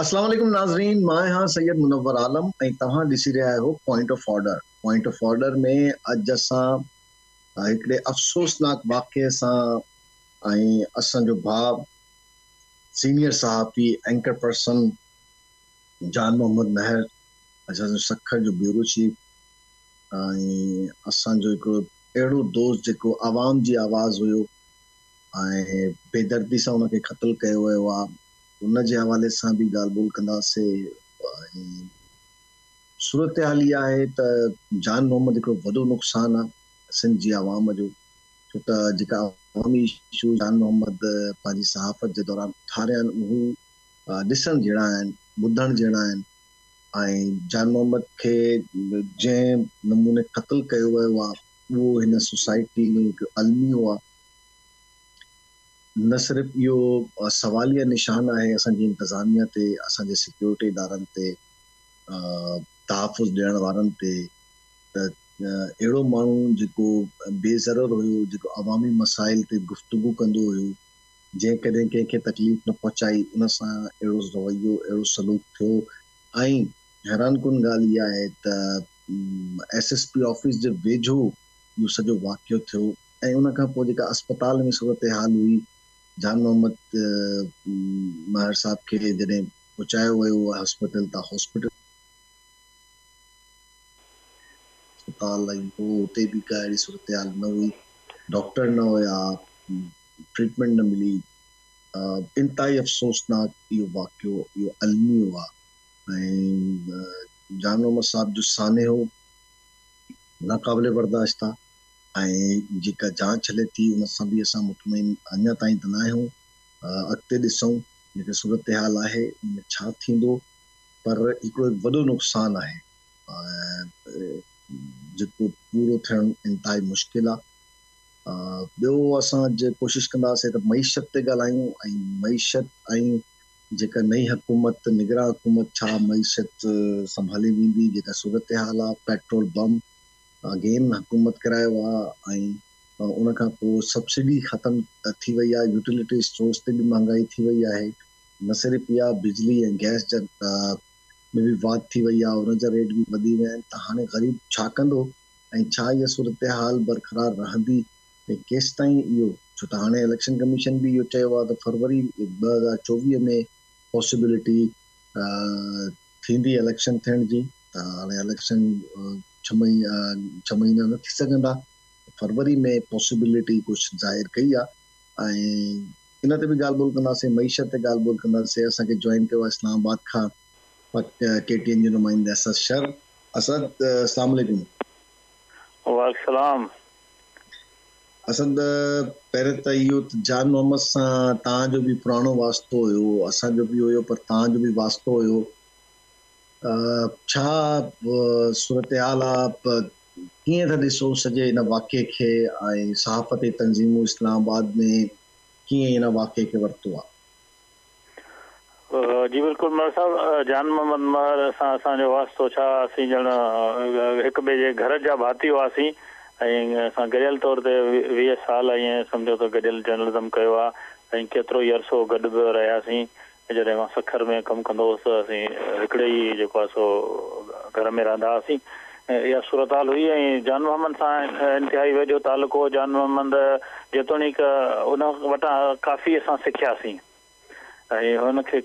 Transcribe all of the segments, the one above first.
अस्सलाम वालेकुम नाज़रीन, मां हाँ सैयद मुनव्वर आलम ऐं तव्हां ॾिसी रहिया आहियो point of order. Point of order में अॼु असां हिकिड़े अफ़सोसनाक वाक़े सां ऐं असांजो भाउ सीनियर सहाफ़ी एंकर पर्सन जान मोहम्मद महर, असांजो सखर जो ब्यूरो चीफ ऐं असांजो हिकिड़ो अहिड़ो दोस्त जेको आवाम जी आवाज़ हुयो ऐं बेदर्दी सां हुनखे क़त्ल कयो वियो आहे, उन जे हवाले सां बि ॻाल्हि ॿोल कंदासीं। ऐं सूरत हाल इहा आहे त जान मोहम्मद हिकिड़ो वॾो नुक़सानु आहे सिंध जी आवाम जो, छो त जेका अवामी इशू जान मोहम्मद पंहिंजी सहाफ़त जे दौरान उथारिया आहिनि उहे ॾिसण जहिड़ा आहिनि, ॿुधण जहिड़ा आहिनि। ऐं जान मोहम्मद खे जंहिं नमूने क़त्ल कयो वियो आहे उहो हिन सोसाइटी में हिकु अलमियो आहे। न सिर्फ़ु इहो सवालिया निशान आहे असांजी इंतज़ामिया ते, असांजे सिक्योरिटी इदारनि ते, तहफ़ुज़ ॾियण वारनि ते, त अहिड़ो माण्हू जेको बेज़रर हुयो, जेको अवामी मसाइल ते गुफ़्तगू कंदो हुयो, जंहिं कॾहिं कंहिंखे तकलीफ़ न पहुचाई, उन सां अहिड़ो रवैयो अहिड़ो सलूक थियो। ऐं हैरान कुन ॻाल्हि इहा आहे त SSP ऑफिस जे वेझो इहो सॼो वाक़ियो थियो ऐं उन खां पोइ जेका अस्पताल में सूरत हाल हुई, जान मोहम्मद महर साहब खे जॾहिं पहुचायो वियो हॉस्पिटल त हॉस्पिटल अस्पताल ऐं पोइ हुते बि का अहिड़ी सूरत हाल न हुई, डॉक्टर न हुया, ट्रीटमेंट न मिली। इंतिहाई अफ़सोसनाक इहो वाक़ियो, इहो अलमियो आहे। ऐं जान मोहम्मद साहब जो सानेहो नाक़ाबिले बर्दाश्त आहे ऐं जेका जांच हले थी उन सां बि असां मुतमइन अञा ताईं त न आहियूं। अॻिते ॾिसूं जेके सूरत हाल आहे उन छा थींदो, पर हिकिड़ो वॾो नुक़सानु आहे जेको पूरो थियणु इंतिहाई मुश्किल आहे। ॿियो असां अॼु कोशिशि कंदासीं त मईशत ते ॻाल्हायूं ऐं मईशत ऐं जेका नई हुकूमत निगरान हुकूमत छा मईशत संभाले वेंदी, जेका सूरत हाल आहे पेट्रोल बम अगेन हुकूमत करायो आहे ऐं उन खां पोइ सब्सिडी ख़तमु थी वई आहे, यूटिलिटी स्टोर्स ते बि महांगाई थी वई आहे। न सिर्फ़ु इहा बिजली ऐं गैस जा में बि वाध थी वई आहे, उन जा रेट बि वधी विया आहिनि। त हाणे ग़रीब छा कंदो ऐं छा इहा सूरत हाल बरक़रार रहंदी ऐं केसि ताईं इहो, छो त हाणे इलेक्शन कमीशन बि इहो चयो आहे त फरवरी 2024 में पॉसिबिलिटी थींदी इलेक्शन थियण जी। त हाणे इलेक्शन 6 महीना न थी सघंदा, फरवरी में पॉसिबिलिटी कुझु ज़ाहिर कई आहे। ऐं इन ते बि ॻाल्हि ॿोल कंदासीं, मईशत ते ॻाल्हि ॿोल कंदासीं। असांखे जॉइन कयो आहे इस्लामाबाद खां KTN जो नुमाइंदे असद शर। असद, अस्सलाम वालेकुम। वालेकुम। असद, पहिरियों त इहो जान मोहम्मद सां तव्हांजो बि पुराणो वास्तो हुयो, असांजो बि हुयो, पर तव्हांजो बि वास्तो हुयो। छा सूरत हाल आहे, कीअं था ॾिसो सॼे हिन वाक़े खे ऐं सहाफ़ती तंज़ीमूं इस्लामाबाद में कीअं हिन वाक़े खे वरितो आहे? जी बिल्कुलु महर साहब, जान मोहम्मद महर सां असांजो वास्तो छा, असीं ॼण हिक ॿिए जे घर जा भाती हुआसीं ऐं असां गॾियल तौर ते 20 साल ईअं सम्झो त गॾियल जर्नलिज़म कयो आहे ऐं केतिरो ई अरसो गॾु बि रहियासीं। जॾहिं मां सखर में कमु कंदो हुउसि असीं हिकिड़े ई जेको आहे सो घर में रहंदा हुआसीं। इहा सूरत हाल हुई ऐं जान मोहम्मद सां इंतिहाई वेझो तालुक़ु हो। जान मोहम्मद जेतोणीकि उन वटां काफ़ी असां सिखियासीं ऐं हुनखे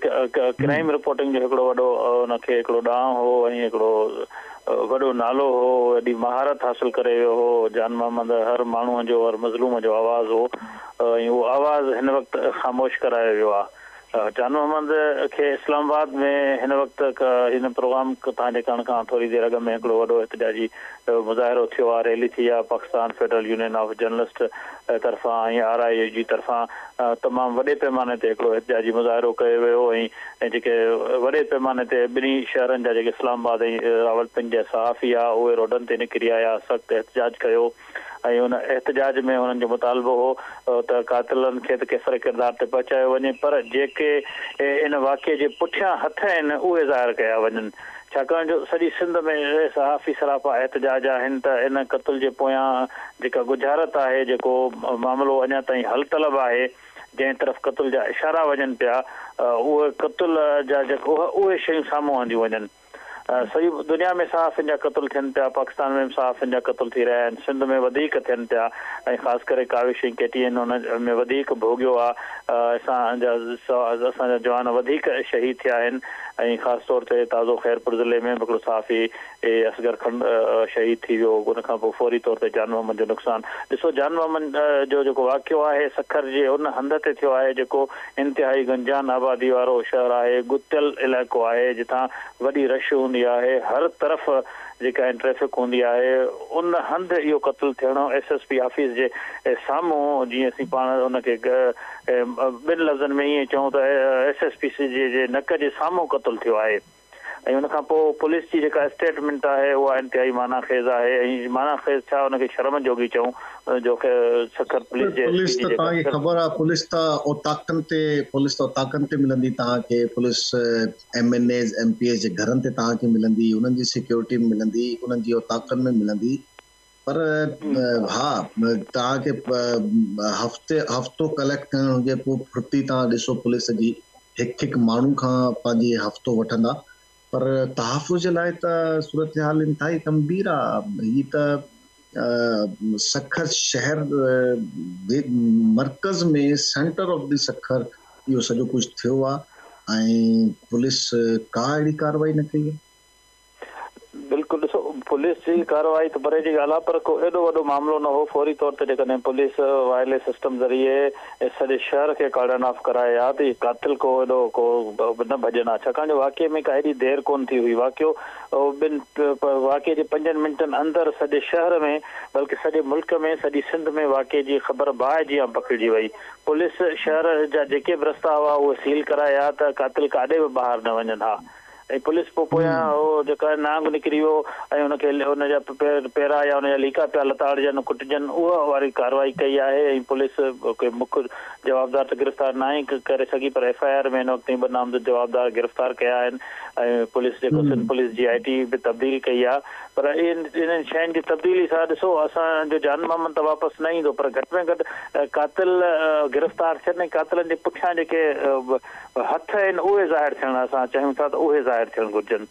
क्राइम रिपोर्टिंग जो हिकिड़ो वॾो हुनखे हिकिड़ो ॾांहुं हो ऐं हिकिड़ो वॾो नालो हो, वॾी महारत हासिलु करे वियो हो। जान मोहम्मद हर माण्हूअ जो, हर मज़लूम जो आवाज़ हो ऐं उहो आवाज़ु हिन वक़्तु ख़ामोश करायो वियो आहे। जान मोहम्मद खे इस्लामाबाद में हिन वक़्तु हिन प्रोग्राम तव्हांजे करण खां थोरी देरि अॻु में हिकिड़ो वॾो एहतजाजी मुज़ाहिरो थियो आहे, रैली थी आहे Pakistan federal union of journalist तरफ़ां ऐं RIA जी तरफ़ां तमामु वॾे पैमाने ते हिकिड़ो एहतजाजी मुज़ाहिरो कयो वियो ऐं जेके वॾे पैमाने ते ॿिन्ही शहरनि जा जेके इस्लामाबाद ऐं रावलपिंडी जा सहाफ़ी आहे उहे रोडनि ते निकिरी आया, सख़्तु एहतजाज कयो ऐं हुन एहतजाज में हुननि जो मुतालबो हो त कातिलनि खे त केसर किरदार ते पहुचायो वञे, पर जेके इन वाक़े जे पुठियां हथ आहिनि उहे ज़ाहिर कया वञनि। छाकाणि जो सॼी सिंध में सहाफ़ी सराफ़ा एहतजाज आहिनि त इन क़त्ल जे पोयां जेका गुजारत आहे, जेको मामिलो अञा ताईं हल तलब आहे, जंहिं तरफ़ क़त्ल जा इशारा वञनि पिया, उहे क़तल जा जेको उहे शयूं साम्हूं आंदियूं वञनि। सॼी दुनिया में साफ़ जा क़तल थियनि पिया, पाकिस्तान में साफ़ जा क़तल थी रहिया आहिनि, सिंध में वधीक थियनि पिया ऐं ख़ासि करे काविश ऐं केटीएन हुन में वधीक भोॻियो आहे। असांजा जवान वधीक शहीद थिया आहिनि ऐं ख़ासि तौर ते ताज़ो ख़ैरपुर ज़िले में हिकिड़ो साफ़ी असगर खंड शहीद थी वियो। उनखां पोइ फौरी तौर ते जान मोहम्मद जो नुक़सानु ॾिसो। जान मोहम्मद जो जेको वाक़ियो आहे सखर जे उन हंध ते थियो आहे जेको इंतिहाई गंजान आबादी वारो शहर आहे, गुतियल इलाइक़ो आहे जितां वॾी रश हूंदी आहे, हर तरफ़ जेका ट्रैफिक हूंदी आहे, उन हंधि इहो क़तलु थियणो SSP ऑफिस जे साम्हूं, जीअं असीं पाण उनखे ॿिनि लफ़्ज़नि में ईअं चऊं त SSP जे नक जे साम्हूं क़तलु थियो आहे। ऐं उनखां पोइ पुलिस जी जेका स्टेटमेंट आहे उहा इंतिहाई माना ख़ेज़ आहे ऐं माना ख़ेज़ छा उनखे शर्म जोगी चऊं जो सखर पुलिस जे तव्हांखे ख़बर आहे पुलिस त ओताकनि ते मिलंदी तव्हांखे, पुलिस MNAs MPs जे घरनि ते तव्हांखे मिलंदी, उन्हनि जी सिक्योरिटी में मिलंदी, उन्हनि जी ओताकनि में मिलंदी। पर हा तव्हांखे हफ़्तो कलेक्ट करणु हुजे पोइ फुर्ती तव्हां ॾिसो पुलिस जी हिकु माण्हू खां पंहिंजी हफ़्तो वठंदा। पर तहफ़ुज़ जे लाइ त सूरत हाल इंतिहाई गंभीर आहे। ही त सखर शहर मर्कज़ में सेंटर ऑफ द सखर इहो सॼो कुझु थियो आहे ऐं पुलिस का अहिड़ी कार्रवाई न कई आहे। बिल्कुलु ॾिसो, पुलिस जी कार्रवाई त परे जी ॻाल्हि आहे, पर को एॾो वॾो मामिलो न हो। फौरी तौर ते जेकॾहिं पुलिस वायरलेस सिस्टम ज़रिए सॼे शहर खे कार्डन ऑफ कराए हा त कातिल को एॾो को न भॼन आहे, छाकाणि जो वाक़ई में का एॾी देरि कोन थी हुई। वाक़ियो वाक़े जे 5 मिंटनि अंदरि सॼे शहर में, बल्कि सॼे मुल्क में, सॼी सिंध में वाक़े जी ख़बर बाहि जीअं पकिड़िजी वई। पुलिस शहर जा जेके बि रस्ता हुआ उहे सील कराया त कातिल काॾे बि ॿाहिरि न वञनि हा। ऐं पुलिस पोइ पोयां उहो जेका नांग निकिरी वियो ऐं हुनखे हुनजा पेरा या हुनजा लीका पिया लताड़जनि कुटिजनि, उहा वारी कार्रवाई कई आहे। ऐं पुलिस कोई मुख्य जवाबदार त गिरफ़्तार न आहे करे सघी, पर FIR में हिन वक़्तु ॿ नामज़द जवाबदार गिरफ़्तार कया आहिनि ऐं पुलिस जेको सिंध पुलिस जी IT बि तब्दील कई आहे। पर इन्हनि शयुनि जी तब्दीली सां ॾिसो असांजो जान मोहम्मद त वापसि न ईंदो, पर घटि में घटि कातिल गिरफ़्तार थियनि ऐं कातिलनि जे पुठियां जेके हथ आहिनि उहे ज़ाहिर थियणु, असां चाहियूं था त उहे ज़ाहिर थियणु घुरिजनि।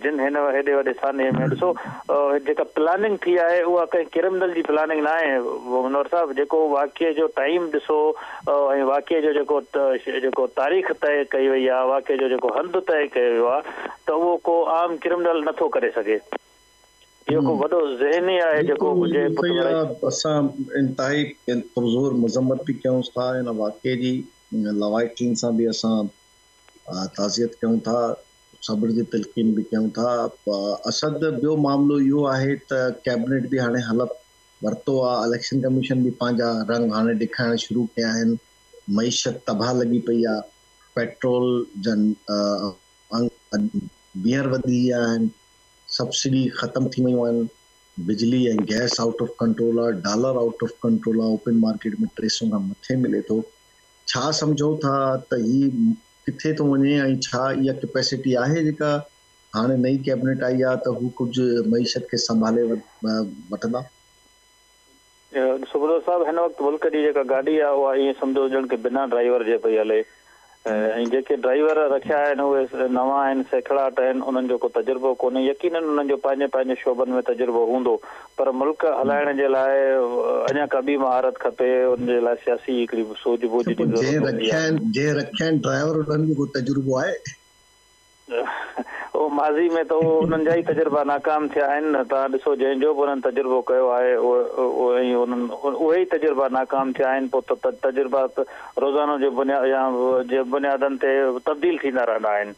जिन हिन हेॾे वॾे साने में ॾिसो जेका प्लानिंग थी आहे उहा कंहिं क्रिमिनल जी प्लानिंग न आहे मनोहर साहब। जेको वाक़िए जो टाइम ॾिसो ऐं वाक़िए जो जेको तारीख़ तय कई वई आहे, वाक़िए जो जेको हंधु तय कयो वियो आहे, त उहो को आम क्रिमिनल नथो करे सघे। इहो को वॾो ज़हनी आहे जेको असां इंतिहाई पुरज़ोर मज़म्मत बि कयूं था हिन वाक़िए जी, लवाइकिन सां बि असां ताज़ियत कयूं था, सब्र जी तलक़ीन बि कयूं था। असद ॿियो मामिलो इहो आहे त कैबिनेट बि हाणे हलफ वरितो आहे, इलेक्शन कमीशन बि पंहिंजा रंग हाणे ॾेखारणु शुरू कया आहिनि। मईशत तबाह लॻी पई आहे, पेट्रोल जन ॿीहर वधी विया आहिनि, सब्सिडी ख़तम थी वियूं आहिनि, बिजली ऐं गैस आउट ऑफ कंट्रोल आहे, डॉलर आउट ऑफ कंट्रोल आहे, ओपन मार्केट में 300 खां मथे मिले थो। छा सम्झो था त ही किथे थो वञे ऐं छा इहा कैपेसिटी आहे जेका हाणे नई कैबिनेट आई आहे त हू कुझु मईशत खे संभाले वठंदा? सुब्रत साहब, हिन वक़्तु मुल्क जी जेका गाॾी आहे उहा ईअं सम्झो ॼण की बिना ड्राइवर जे पई हले ऐं जेके ड्राइवर रखिया आहिनि उहे नवां आहिनि, सैकड़ाट आहिनि, उन्हनि जो को तजुर्बो कोन्हे। यकीनन उन्हनि जो पंहिंजे पंहिंजे शोबनि में तजुर्बो हूंदो, पर मुल्क हलाइण जे लाइ अञा का ॿी महारत खपे, उन जे लाइ सियासी हिकिड़ी सूझबूझ जी ज़रूरत हूंदी आहे। जे रखिया आहिनि ड्राइवर उन्हनि जो तजुर्बो आहे, उहो माज़ी में त उन्हनि जा ई तजुर्बा नाकाम थिया आहिनि न। तव्हां ॾिसो जंहिंजो बि उन्हनि तजुर्बो कयो आहे उहे ई तजुर्बा नाकाम थिया आहिनि। पोइ त तजुर्बा रोज़ानो जे बुनियादनि ते तब्दील थींदा रहंदा आहिनि।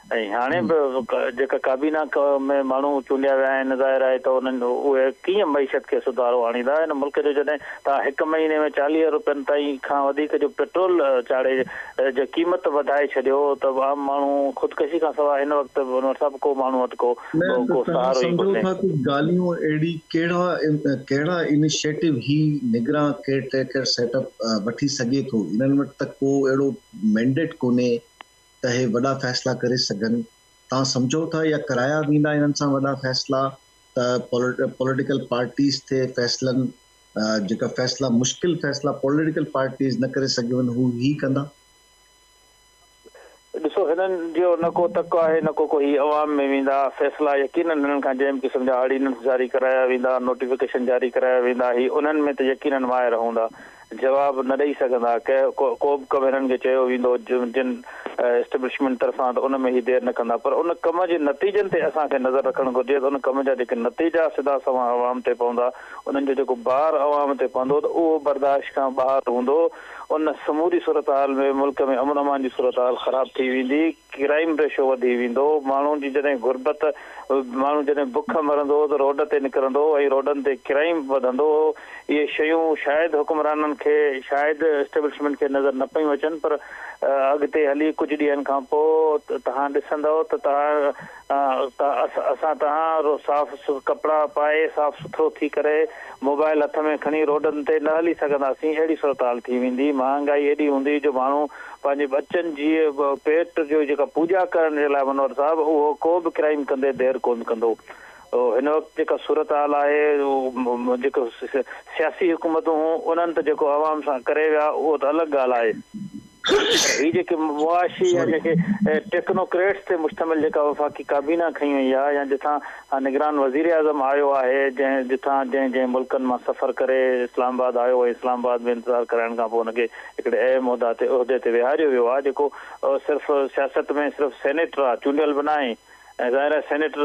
ऐं हाणे बि जेका काबीना में माण्हू चूंडिया विया आहिनि, ज़ाहिर आहे त उन्हनि उहे कीअं मईशत खे सुधारो आणींदा। हिन मुल्क जो जॾहिं तव्हां 1 महीने में 40 रुपयनि ताईं खां वधीक जो पेट्रोल चाढ़े जो क़ीमत वधाए छॾियो त आम माण्हू ख़ुदकशी खां सवाइ हिन वक़्तु सभु को माण्हू वटि को सहारो ई कोन्हे। ॻाल्हियूं अहिड़ी कहिड़ा इनिशिएटिव ही निगरां केयर सेटअप वठी सघे थो? इन्हनि वटि त को अहिड़ो मैंडेट कोन्हे त हे वॾा फ़ैसिला करे सघनि। तव्हां सम्झो था या कराया वेंदा इन्हनि सां वॾा फ़ैसिला त पॉलिटिकल पार्टीज़ ते फ़ैसिलनि जेका फ़ैसिला मुश्किल फ़ैसिला पॉलिटिकल पार्टीज़ न करे सघियूं आहिनि हू ही कंदा? ॾिसो हिननि जो न को तक आहे न को कोई अवाम में वेंदा फ़ैसिला यकीनन हिननि खां जंहिं क़िस्म जा ऑर्डिनेंस जारी कराया वेंदा नोटिफिकेशन जारी कराया वेंदा ही उन्हनि में त यकीनन माहिर हूंदा जवाब न ॾेई सघंदा को बि कमु हिननि खे चयो वेंदो जिन एस्टेब्लिशमेंट तरफ़ां त उन में ही देरि न कंदा पर उन कम जे नतीजनि ते असांखे नज़र रखणु घुरिजे त उन कम जा जेके नतीजा सिधा सवा अवाम ते पवंदा उन्हनि जो जेको भार अवाम ते पवंदो त उहो बर्दाश्त खां ॿाहिरि हूंदो उन समूरी सूरत हाल में मुल्क में अमन अमान जी सूरत हाल ख़राब थी वेंदी क्राइम रेशो वधी वेंदो माण्हुनि जी जॾहिं गुरबत माण्हू जॾहिं बुख मरंदो त रोड ते निकिरंदो ऐं रोडनि ते क्राइम वधंदो इहे शयूं शायदि हुकुमराननि खे शायदि एस्टेब्लिशमेंट खे नज़र न पियूं अचनि पर अॻिते हली कुझु ॾींहंनि खां पोइ तव्हां ॾिसंदव त असां तव्हां साफ़ कपिड़ा पाए साफ़ सुथिरो थी करे मोबाइल हथ में खणी रोडनि ते न हली सघंदासीं अहिड़ी सूरत हाल थी वेंदी महांगाई एॾी हूंदी जो माण्हू पंहिंजे बच्चनि जी पेट जो जेका पूॼा करण जे लाइ मनोहर साहिबु उहो को बि क्राइम कंदे देरि कोन कंदो हिन वक़्तु जेका सूरत हाल आहे जेको सियासी हुकूमतूं उन्हनि त जेको आवाम सां करे विया उहो त अलॻि ॻाल्हि आहे ही जेके मुआशी या जेके टेक्नोक्रेट्स ते मुश्तमिल जेका वफ़ाक़ी काबीना खई वई आहे या जिथां निगरान वज़ीर आज़म आयो आहे जंहिं मुल्कनि मां सफ़र करे इस्लामाबाद आयो ऐं इस्लामाबाद में इंतज़ारु कराइण खां पोइ हुनखे हिकिड़े अहम उहिदे ते विहारियो वियो आहे जेको सिर्फ़ु सियासत में सिर्फ़ु सेनेटर आहे चूंडियल बि न आहे ऐं ज़ाहिर आहे सेनेटर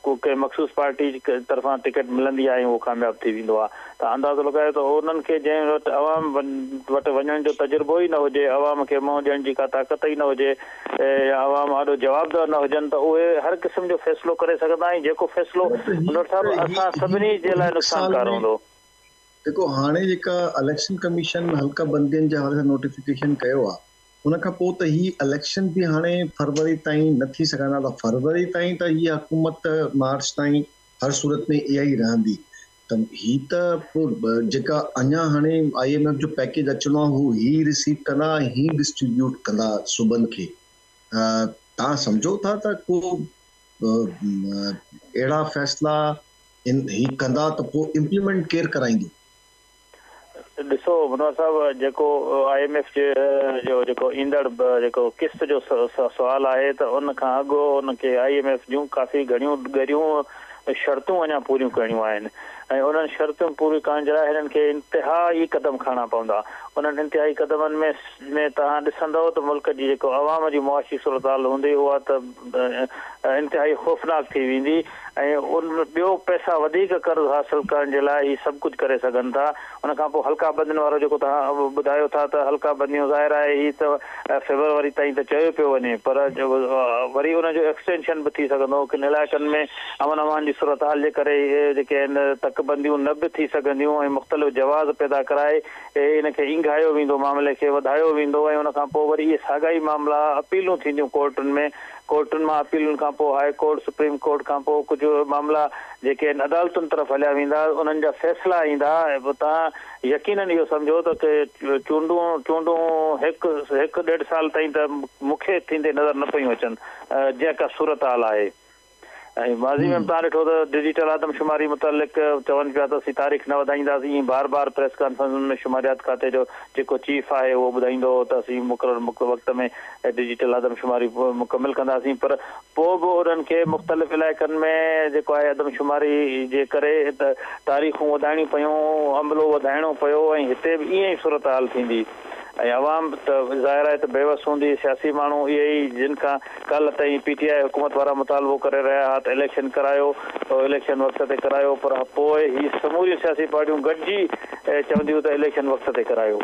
कंहिं मख़सूस पार्टी तरफ़ां टिकट मिलंदी आहे उहो कामयाबु थी वेंदो आहे त अंदाज़ो लॻायो त उन्हनि खे जंहिं वटि अवाम वटि वञण जो तजुर्बो ई न हुजे अवाम खे मुंहुं ॾियण जी का ताक़त ई न हुजे या अवाम ॾाढो जवाबदार न हुजनि त उहे हर क़िस्म जो फ़ैसिलो करे सघंदा ऐं जेको फ़ैसिलो असां सभिनी जे लाइ नुक़सानकार हूंदो देखो हाणे जेका इलेक्शन कमीशन हल्का बंदियुनि जे हवाले सां नोटिफिकेशन कयो आहे उन खां पोइ त ही इलेक्शन बि हाणे फरवरी ताईं न थी सघंदा त फरवरी ताईं त हीअ हुकूमत मार्च ताईं हर सूरत में इहा ई रहंदी त ही त पोइ जेका अञा हाणे IMF जो पैकेज अचिणो आहे हू ही रिसीव कंदा ही डिस्ट्रीब्यूट कंदा सूबनि खे तव्हां सम्झो था त को अहिड़ा फ़ैसिला ही कंदा त पोइ इम्प्लीमेंट केरु कराईंदो ॾिसो मनोहर साहिबु जेको IMF जो जेको ईंदड़ जेको किस्त जो सुवालु आहे त उन खां अॻु उनखे IMF जूं काफ़ी घणियूं ॻरियूं शर्तूं अञा पूरियूं करणियूं आहिनि ऐं उन्हनि शर्तूं पूरियूं करण जे लाइ हिननि खे इंतिहाई क़दम खणणा पवंदा उन्हनि इंतिहाई क़दमनि में तव्हां ॾिसंदव त मुल्क जी जेको अवाम जी मुआशी सूरत हाल हूंदी उहा त इंतिहाई ख़ौफ़नाक थी वेंदी ऐं ॿियो पैसा वधीक कर्ज़ हासिलु करण जे लाइ ही सभु कुझु करे सघनि था उन खां पोइ हल्का बंदियुनि वारो जेको तव्हां ॿुधायो था त हल्का बंदियूं ज़ाहिर आहे ही त फेब्रुवरी ताईं त चयो पियो वञे पर वरी उनजो एक्सटेंशन बि थी सघंदो किन इलाइक़नि में अमन अमान जी सूरत हाल जे करे जेके आहिनि तकबंदियूं न बि थी सघंदियूं ऐं मुख़्तलिफ़ जवाज़ पैदा कराए इनखे ईंघायो वेंदो मामले खे वधायो वेंदो ऐं उन खां पोइ वरी इहे साॻाई मामला अपीलूं थींदियूं कोर्टुनि मां अपीलुनि खां पोइ हाई कोर्ट सुप्रीम कोर्ट खां पोइ कुझु मामला जेके आहिनि अदालतुनि तरफ़ हलिया वेंदा उन्हनि जा फ़ैसिला ईंदा ऐं पोइ तव्हां यकीनन इहो सम्झो त चूंडूं हिकु 1.5 साल ताईं त मूंखे थींदे नज़र न पियूं अचनि जेका सूरत हाल आहे ऐं माज़ी में तव्हां ॾिठो त डिजिटल आदमशुमारी मुतालिक़ चवनि पिया त असीं तारीख़ न वधाईंदासीं ईअं बार बार प्रेस कॉन्फ्रेंस में शुमारियात खाते जो जेको चीफ आहे उहो ॿुधाईंदो हो त असीं मुक़ररु वक़्त में डिजिटल आदमशुमारी मुकमिल कंदासीं पर पोइ बि उन्हनि खे मुख़्तलिफ़ इलाइक़नि में जेको आहे आदमशुमारी जे करे त तारीख़ूं वधाइणियूं पियूं अमलो वधाइणो पियो ऐं हिते बि ईअं ई सूरत हाल थींदी ऐं अवाम त ज़ाहिर आहे त बेवस हूंदी सियासी माण्हू इहे ई जिन खां कल्ह ताईं PTI हुकूमत वारा मुतालबो करे रहिया हुआ त इलेक्शन करायो इलेक्शन वक़्त ते करायो पर पोइ ही समूरियूं सियासी पार्टियूं गॾिजी चवंदियूं त इलेक्शन वक़्त ते करायो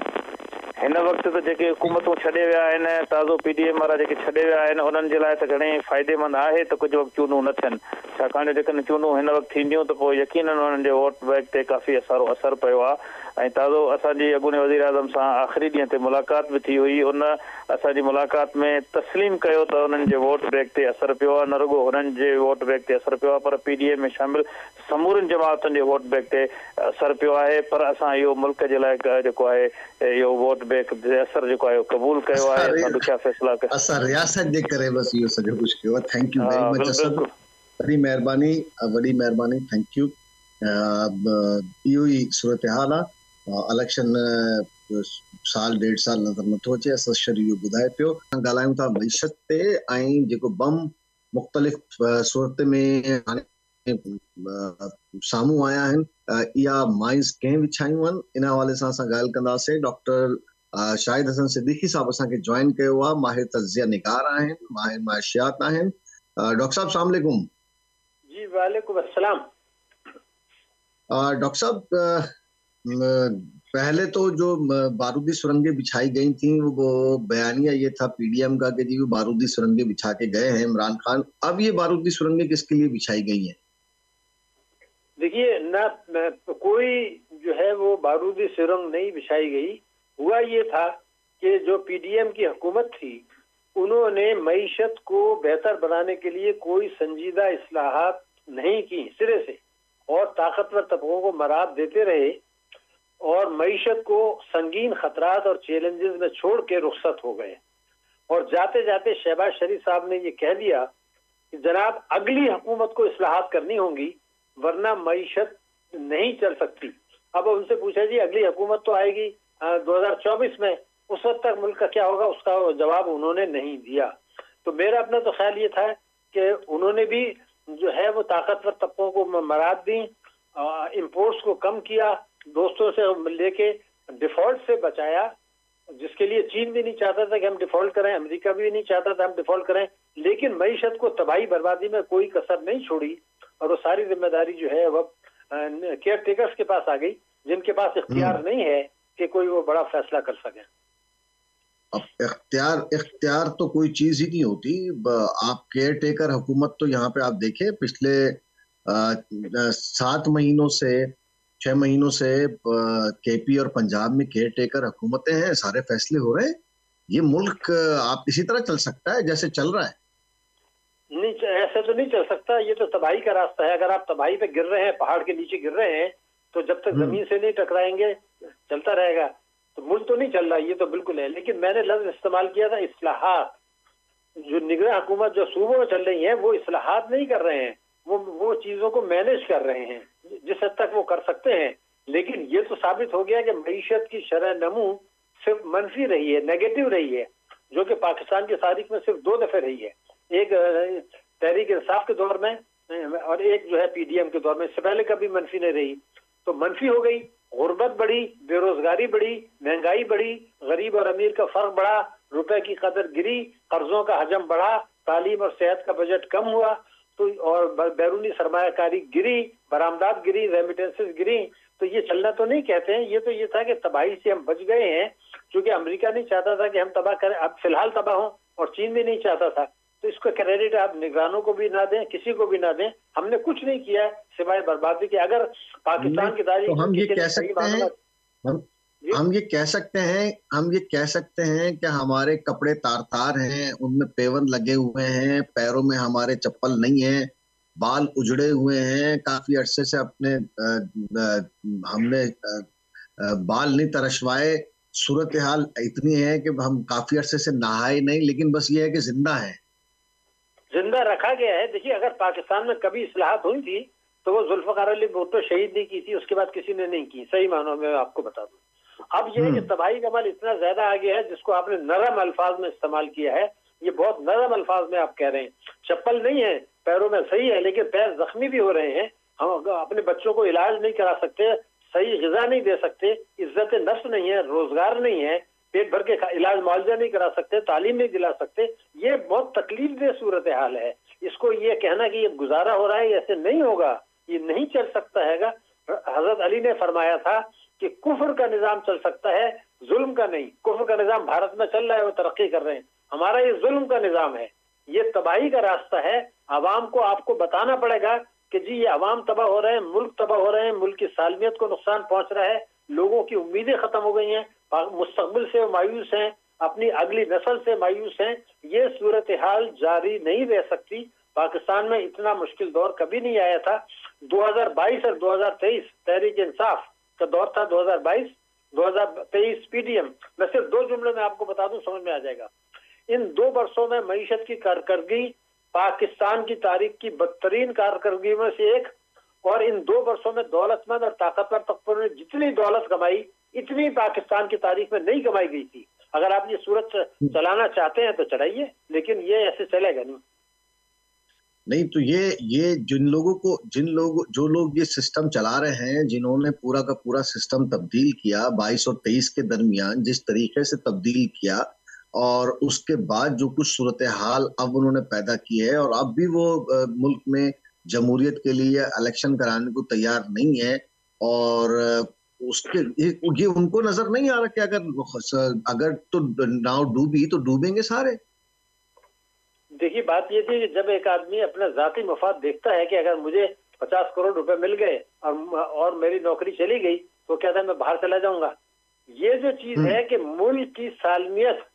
हिन वक़्तु त जेके हुकूमतूं छॾे विया आहिनि ताज़ो PDM वारा जेके छॾे विया आहिनि उन्हनि जे लाइ त घणेई फ़ाइदेमंद आहे त कुझु वक़्तु चूंडूं न थियनि छाकाणि त जेकॾहिं चूंडूं हिन वक़्तु थींदियूं त पोइ यकीननि उन्हनि जे वोट बैंक ते काफ़ी असरु पियो आहे ऐं ताज़ो असांजी अॻूणे वज़ीर आज़म सां आख़िरी ॾींहं ते मुलाक़ात बि थी हुई उन असांजी मुलाक़ात में तस्लीम कयो त उन्हनि जे वोट बैंक ते असरु पियो आहे न रुॻो हुननि जे वोट बैंक ते असरु पियो आहे पर PDM में शामिल समूरनि जमातुनि जे वोट बैंक ते असरु पियो आहे पर असां इहो मुल्क जे लाइ जेको आहे इहो वोट बैंक जे असरु जेको आहे क़बूल कयो आहे असां ॾुखिया फ़ैसिला कया असां रियासत जे करे बसि इहो सॼो कुझु कयो आहे थैंक यू वेरी मच वॾी महिरबानी थैंक यू इहो ई सूरत हाल आहे इलेक्शन साल 1.5 साल नज़र नथो अचे। असां शरीर इहो ॿुधाए पियो। ॻाल्हायूं था मईशत ते ऐं जेको बम मुख़्तलिफ़ सूरत में हाणे साम्हूं आया आहिनि, इहा माइंस कंहिं विछायूं आहिनि, इन हवाले सां असां ॻाल्हि कंदासीं। डॉक्टर शाहिद हसन सिद्दीकी साहब असांखे जॉइन कयो आहे। माहिर तज़िया निगार आहिनि, माहिर माशियात आहिनि। डॉक्टर साहब सलाम अलैकुम। जी वालेकुम अस्सलाम। डॉक्टर साहब, पहले तो जो बारूदी सुरंगें बिछाई गई थी, वो बयानिया ये था पीडीएम का कि जी वो बारूदी सुरंगें बिछा के गए हैं इमरान खान। अब ये बारूदी सुरंगें किसके लिए बिछाई गई हैं? देखिए ना, कोई जो है वो बारूदी सुरंग नहीं बिछाई गई। हुआ ये था कि जो पीडीएम की हुकूमत थी, उन्होंने मईशत को बेहतर बनाने के लिए कोई संजीदा इस्लाहात नहीं की सिरे से, और ताकतवर तबकों को मराद देते रहे और मईशत को संगीन खतरात और चैलेंजेस में छोड़ के रुखसत हो गए। और जाते जाते शहबाज शरीफ साहब ने ये कह दिया कि जनाब अगली हुकूमत को इस्लाहात करनी होंगी, वरना मईशत नहीं चल सकती। अब उनसे पूछा जी अगली हुकूमत तो आएगी 2024 में, उस वक्त तक मुल्क का क्या होगा, उसका जवाब उन्होंने नहीं दिया। तो मेरा अपना तो ख्याल ये था कि उन्होंने भी जो है वो ताकतवर तबकों को मराद दी, इम्पोर्ट्स को कम किया, दोस्तों से लेके डिफॉल्ट से बचाया, जिसके लिए चीन भी नहीं चाहता था कि हम डिफॉल्ट करें, अमेरिका भी नहीं चाहता था हम डिफॉल्ट करें, लेकिन मईशत को तबाही बर्बादी में कोई कसर नहीं छोड़ी। और वो सारी जिम्मेदारी जो है वह केयर टेकर्स के पास आ गई, जिनके पास इख्तियार नहीं है कि कोई वो बड़ा फैसला कर सके। अब इख्तियार तो कोई चीज ही नहीं होती। आप केयर टेकर हुकूमत तो यहाँ पे आप देखें, पिछले 7 महीनों से 6 महीनों से केपी और पंजाब में केयर टेकर हुकूमतें हैं, सारे फैसले हो रहे हैं। ये मुल्क आप इसी तरह चल सकता है जैसे चल रहा है? नहीं, ऐसे तो नहीं चल सकता। ये तो तबाही का रास्ता है। अगर आप तबाही पे गिर रहे हैं, पहाड़ के नीचे गिर रहे हैं, तो जब तक जमीन से नहीं टकराएंगे चलता रहेगा। तो मुल्क तो नहीं चल रहा, ये तो बिल्कुल है। लेकिन मैंने लफ्ज इस्तेमाल किया था इस्लाहात। जो निगरान हुकूमत जो सूबों में चल रही है वो इस्लाहात नहीं कर रहे हैं, वो चीजों को मैनेज कर रहे हैं जिस हद तक वो कर सकते हैं। लेकिन ये तो साबित हो गया कि मईशत की शरह नमू सिर्फ मनफी रही है, नेगेटिव रही है, जो कि पाकिस्तान की तारीख में सिर्फ 2 दफे रही है। एक तहरीक इंसाफ के दौर में और एक जो है पीडीएम के दौर में। इससे पहले कभी मनफी नहीं रही। तो मनफी हो गई, गुर्बत बढ़ी, बेरोजगारी बढ़ी, महंगाई बढ़ी, गरीब और अमीर का फर्क बढ़ा, रुपए की कदर गिरी, कर्जों का हजम बढ़ा, तालीम और सेहत का बजट कम हुआ, तो और बैरूनी सरमायाकारी गिरी, बरामदात गिरी, रेमिटेंसेस गिरी। तो ये चलना तो नहीं कहते हैं, ये तो ये था कि तबाही से हम बच गए हैं, क्योंकि अमेरिका नहीं चाहता था कि हम तबाह करें, अब फिलहाल तबाह हों, और चीन भी नहीं चाहता था। तो इसका क्रेडिट आप निगरानों को भी ना दें, किसी को भी ना दें। हमने कुछ नहीं किया सिवाय बर्बादी के। अगर पाकिस्तान की तारीख तो हम ये कह सकते हैं, हम ये कह सकते हैं कि हमारे कपड़े तार तार हैं, उनमें पेवन लगे हुए हैं, पैरों में हमारे चप्पल नहीं है, बाल उजड़े हुए हैं, काफी अरसे से हमने बाल नहीं तरशवाए, सूरत हाल इतनी है कि हम काफी अरसे से नहाए नहीं, लेकिन बस ये है कि जिंदा है, जिंदा रखा गया है। देखिए अगर पाकिस्तान में कभी इस्लाहात हुई थी तो वो जुल्फकार अली भुट्टो शहीद नहीं की थी, उसके बाद किसी ने नहीं की, सही मानों में आपको बता दूं। अब ये है कि तबाही का अमल इतना ज्यादा आ गया है, जिसको आपने नरम अल्फाज में इस्तेमाल किया है, ये बहुत नरम अल्फाज में आप कह रहे हैं। चप्पल नहीं है पैरों में, सही है, लेकिन पैर जख्मी भी हो रहे हैं। हम अपने बच्चों को इलाज नहीं करा सकते, सही ग़िज़ा नहीं दे सकते, इज्जत नफ्स नहीं है, रोजगार नहीं है, पेट भर के इलाज मुआवजा नहीं करा सकते, तालीम नहीं दिला सकते। ये बहुत तकलीफ दे सूरत हाल है। इसको ये कहना कि ये गुजारा हो रहा है, ऐसे नहीं होगा, ये नहीं चल सकता है। हजरत अली ने फरमाया था कि कुफ्र का निजाम चल सकता है, जुल्म का नहीं। कुफ्र का निजाम भारत में चल रहा है, वो तरक्की कर रहे हैं, हमारा ये जुल्म का निजाम है, ये तबाही का रास्ता है। अवाम को आपको बताना पड़ेगा कि जी ये अवाम तबाह हो रहे हैं, मुल्क तबाह हो रहे हैं, मुल्क की सालमियत को नुकसान पहुंच रहा है, लोगों की उम्मीदें खत्म हो गई हैं, मुस्तकबिल से मायूस हैं, अपनी अगली नस्ल से मायूस हैं। ये सूरत हाल जारी नहीं रह सकती। पाकिस्तान में इतना मुश्किल दौर कभी नहीं आया था। 2022 और 2023 तहरीक इंसाफ का दौर था, 2022 2023 पीडीएम। मैं सिर्फ 2 जुमले में आपको बता दूं, समझ में आ जाएगा। इन 2 वर्षों में मईशत की कारकर्दगी पाकिस्तान की तारीख की बदतरीन कारकर्दगी में से एक, और इन 2 वर्षों में दौलतमंद और ताकतवर तबकों ने जितनी दौलत कमाई, इतनी पाकिस्तान की तारीख में नहीं कमाई गई थी। अगर आप ये सूरत चलाना चाहते हैं तो चलाइए, लेकिन ये ऐसे चलेगा नहीं। नहीं तो ये जो लोग ये सिस्टम चला रहे हैं, जिन्होंने पूरा का पूरा सिस्टम तब्दील किया 22 और 23 के दरमियान, जिस तरीके से तब्दील किया, और उसके बाद जो कुछ सूरत हाल अब उन्होंने पैदा की है, और अब भी वो मुल्क में जमहूरियत के लिए इलेक्शन कराने को तैयार नहीं है, और उसके ये उनको नजर नहीं आ रहा कि अगर तो नाव डूबी तो डूबेंगे सारे। देखिए बात ये थी कि जब एक आदमी अपना जाती मफाद देखता है कि अगर मुझे 50 करोड़ रुपए मिल गए और मेरी नौकरी चली गई तो कहता है मैं बाहर चला जाऊंगा। ये जो चीज है कि मुल्क की सालमियत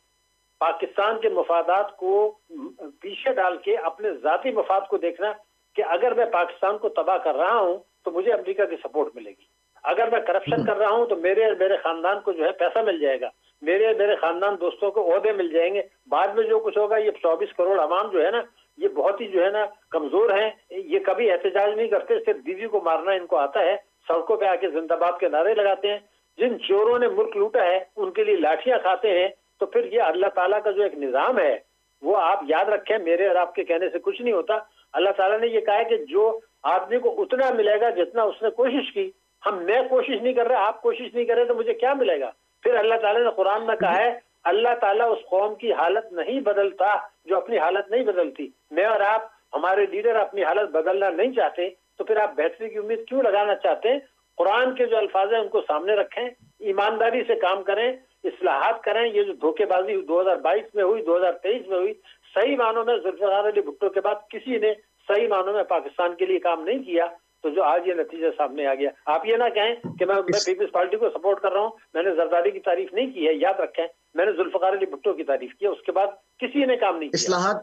पाकिस्तान के मफादात को पीछे डाल के अपने जाती मफाद को देखना कि अगर मैं पाकिस्तान को तबाह कर रहा हूं तो मुझे अमेरिका की सपोर्ट मिलेगी, अगर मैं करप्शन कर रहा हूं तो मेरे खानदान को जो है पैसा मिल जाएगा, मेरे खानदान दोस्तों को ओहदे मिल जाएंगे, बाद में जो कुछ होगा। ये 24 करोड़ अवाम जो है ना, ये बहुत ही जो है ना कमजोर हैं, ये कभी एहतजाज नहीं करते, सिर्फ बीवी को मारना इनको आता है, सड़कों पे आके जिंदाबाद के नारे लगाते हैं। जिन चोरों ने मुल्क लूटा है उनके लिए लाठियां खाते हैं। तो फिर ये अल्लाह ताला का जो एक निजाम है वो आप याद रखें, मेरे और आपके कहने से कुछ नहीं होता। अल्लाह ताला ने ये कहा है कि जो आदमी को उतना मिलेगा जितना उसने कोशिश की। मैं कोशिश नहीं कर रहा, आप कोशिश नहीं कर रहे तो मुझे क्या मिलेगा। फिर अल्लाह ताला ने कुरान में कहा है अल्लाह ताला उस कौम की हालत नहीं बदलता जो अपनी हालत नहीं बदलती। मैं और आप, हमारे लीडर अपनी हालत बदलना नहीं चाहते तो फिर आप बेहतरी की उम्मीद क्यों लगाना चाहते हैं। कुरान के जो अल्फाज हैं उनको सामने रखें, ईमानदारी से काम करें, इस्लाहात करें। ये जो धोखेबाजी 2022 में हुई, 2023 में हुई, सही मानों में जुल्फिकार अली भुट्टो के बाद किसी ने सही मानों में पाकिस्तान के लिए काम नहीं किया, तो जो आज ये नतीजा सामने आ गया। आप ये ना कहें कि मैं पीपल्स पार्टी को सपोर्ट कर रहा हूं, मैंने जरदारी की तारीफ नहीं की है। याद रखें मैंने जुल्फिकार अली भुट्टो की तारीफ की है, उसके बाद किसी ने काम नहीं किया।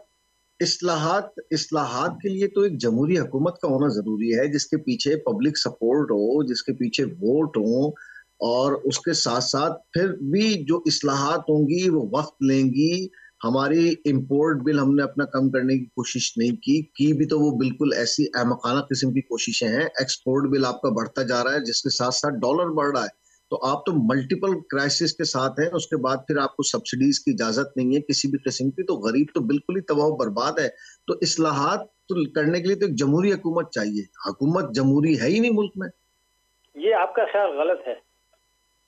इस्लाहात के लिए तो एक जमहूरी हुकूमत का होना जरूरी है, जिसके पीछे पब्लिक सपोर्ट हो, जिसके पीछे वोट हो, और उसके साथ साथ फिर भी जो इस्लाहात होंगी वो वक्त लेंगी। हमारी इंपोर्ट बिल हमने अपना कम करने की कोशिश नहीं की भी तो वो बिल्कुल ऐसी अहमकाना किस्म की कोशिशें हैं। एक्सपोर्ट बिल आपका बढ़ता जा रहा है, जिसके साथ साथ डॉलर बढ़ रहा है, तो आप तो मल्टीपल क्राइसिस के साथ हैं। उसके बाद फिर आपको सब्सिडीज की इजाजत नहीं है किसी भी किस्म की, तो गरीब तो बिल्कुल ही तबाह बर्बाद है। तो इस्लाहात तो करने के लिए तो एक जमहूरी हुकूमत चाहिए। हुकूमत जमहूरी है ही नहीं मुल्क में। ये आपका ख्याल गलत है।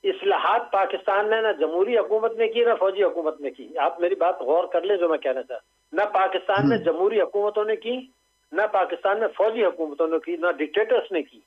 इस्लाहात पाकिस्तान ने ना जमहूरी हुकूमत ने की ना फौजी हुकूमत ने की। आप मेरी बात गौर कर ले जो मैं कहना चाहता। ना पाकिस्तान में जमहूरी हुकूमतों ने की, ना पाकिस्तान में फौजी हुकूमतों ने की, ना डिक्टेटर्स ने की।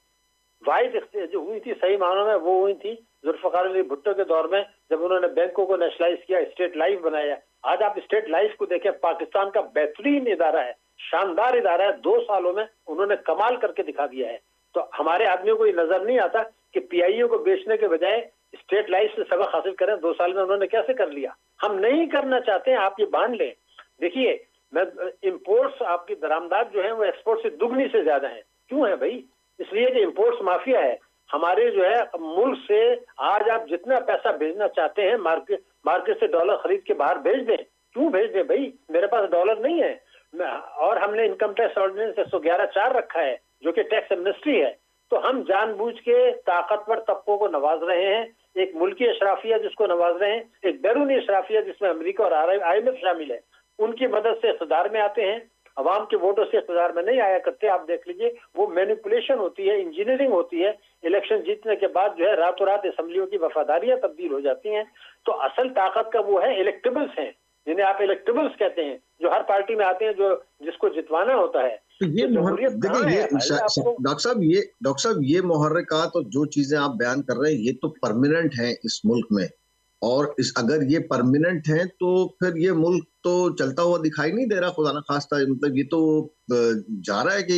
वाहिद जो हुई थी सही मानों में वो हुई थी जुल्फिकार अली भुट्टो के दौर में, जब उन्होंने बैंकों को नेशनलाइज किया, स्टेट लाइफ बनाया। आज आप स्टेट लाइफ को देखें, पाकिस्तान का बेहतरीन इदारा है, शानदार इदारा है। 2 सालों में उन्होंने कमाल करके दिखा दिया है। तो हमारे आदमियों को ये नजर नहीं आता कि पीआईओ को बेचने के बजाय स्टेट लाइफ से सबक हासिल करें। 2 साल में उन्होंने कैसे कर लिया। हम नहीं करना चाहते हैं, आप ये बांध लें। देखिए मैं इंपोर्ट्स आपकी दरामदाद जो है वो एक्सपोर्ट से दुगनी से ज्यादा है। क्यों है भाई? इसलिए कि इंपोर्ट्स माफिया है हमारे जो है मुल्क से। आज आप जितना पैसा भेजना चाहते हैं मार्केट से डॉलर खरीद के बाहर भेज दें। क्यों भेज दें भाई? मेरे पास डॉलर नहीं है। और हमने इनकम टैक्स ऑर्डिनेंस 111(4) रखा है जो कि टैक्स एमनेस्टी है। तो हम जानबूझ के ताकतवर तबकों को नवाज रहे हैं। एक मुल्की अशराफिया जिसको नवाज रहे हैं, एक बैरूनी अशराफिया जिसमें अमेरिका और IMF शामिल है, उनकी मदद से इक़्तिदार में आते हैं। अवाम के वोटों से इक़्तिदार में नहीं आया करते। आप देख लीजिए, वो मैनिपुलेशन होती है, इंजीनियरिंग होती है। इलेक्शन जीतने के बाद जो है रातों रात असेंबलियों की वफादारियां तब्दील हो जाती हैं। तो असल ताकत का वो है इलेक्टेबल्स हैं, जिन्हें आप इलेक्टेबल्स कहते हैं, जो हर पार्टी में आते हैं, जो जिसको जितवाना होता है। तो ये डॉक्टर साहब ये मुहर्रिकात और जो चीजें आप बयान कर रहे हैं ये तो परमानेंट हैं इस मुल्क में, और अगर ये परमानेंट है तो फिर ये मुल्क तो चलता हुआ दिखाई नहीं दे रहा खुदा ना खास्ता। मतलब ये तो जा रहा है कि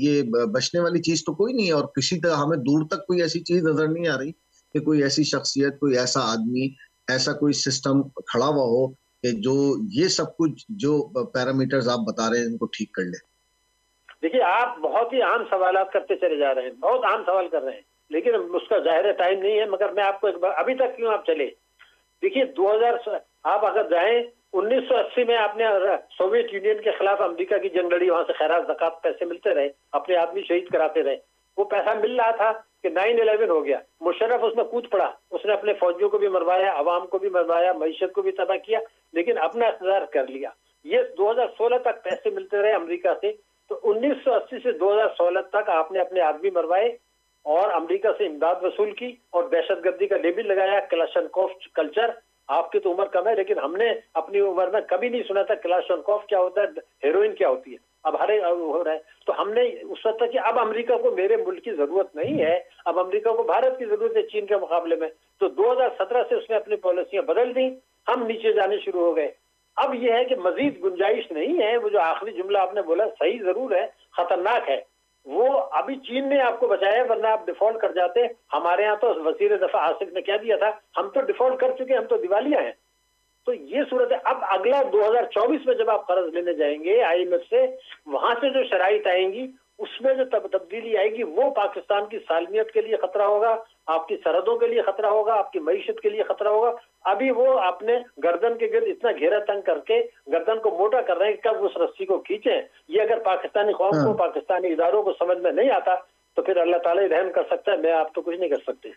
ये बचने वाली चीज तो कोई नहीं है, और किसी तरह हमें दूर तक कोई ऐसी चीज नजर नहीं आ रही कि कोई ऐसी शख्सियत, कोई ऐसा आदमी, ऐसा कोई सिस्टम खड़ा हुआ हो कि जो ये सब कुछ जो पैरामीटर्स आप बता रहे हैं इनको ठीक कर ले। देखिए आप बहुत ही आम सवाल करते चले जा रहे हैं, बहुत आम सवाल कर रहे हैं, लेकिन उसका जाहिर टाइम नहीं है। मगर मैं आपको एक बार, अभी तक क्यों आप चले, देखिए 2000 आप अगर जाएं 1980 में आपने सोवियत यूनियन के खिलाफ अमेरिका की जंग लड़ी, वहां से खैरात ज़कात पैसे मिलते रहे, अपने आदमी शहीद कराते रहे, वो पैसा मिल रहा था। कि 9/11 हो गया, मुशर्रफ उसमें कूद पड़ा, उसने अपने फौजियों को भी मरवाया, अवाम को भी मरवाया, मईशत को भी तबाह किया, लेकिन अपना इक़्तिदार कर लिया। ये 2016 तक पैसे मिलते रहे अमेरिका से, तो 1980 से 2016 तक आपने अपने आदमी मरवाए और अमेरिका से इमदाद वसूल की और दहशतगर्दी का लेबल लगाया, क्लाशनकोफ कल्चर। आपकी तो उम्र कम है, लेकिन हमने अपनी उम्र में कभी नहीं सुना था क्लाशनकोफ क्या होता है, हेरोइन क्या होती है। अब हर एक हो रहा है, तो हमने उस वक्त तक कि अब अमेरिका को मेरे मुल्क की जरूरत नहीं है, अब अमेरिका को भारत की जरूरत है चीन के मुकाबले में। तो 2017 से उसने अपनी पॉलिसियां बदल दी, हम नीचे जाने शुरू हो गए। अब यह है कि मजीद गुंजाइश नहीं है। वो जो आखिरी जुमला आपने बोला सही जरूर है, खतरनाक है, वो अभी चीन ने आपको बचाया, वरना आप डिफॉल्ट कर जाते। हमारे यहाँ तो वजीर दफा आसिफ ने क्या दिया था, हम तो डिफॉल्ट कर चुके, हम तो दिवालिया हैं। तो ये सूरत है। अब अगला 2024 में जब आप कर्ज लेने जाएंगे IMF से, वहां से जो शराइत आएंगी उसमें जो तब्दीली आएगी वो पाकिस्तान की सालमियत के लिए खतरा होगा, आपकी सरहदों के लिए खतरा होगा, आपकी मईशत के लिए खतरा होगा। अभी वो आपने गर्दन के गिर्द इतना घेरा तंग करके गर्दन को मोटा कर रहे हैं कि कब उस रस्सी को खींचे। ये अगर पाकिस्तानी कौम को, पाकिस्तानी इदारों को समझ में नहीं आता तो फिर अल्लाह ताला ही रहम कर सकता है, मैं आप तो कुछ नहीं कर सकते।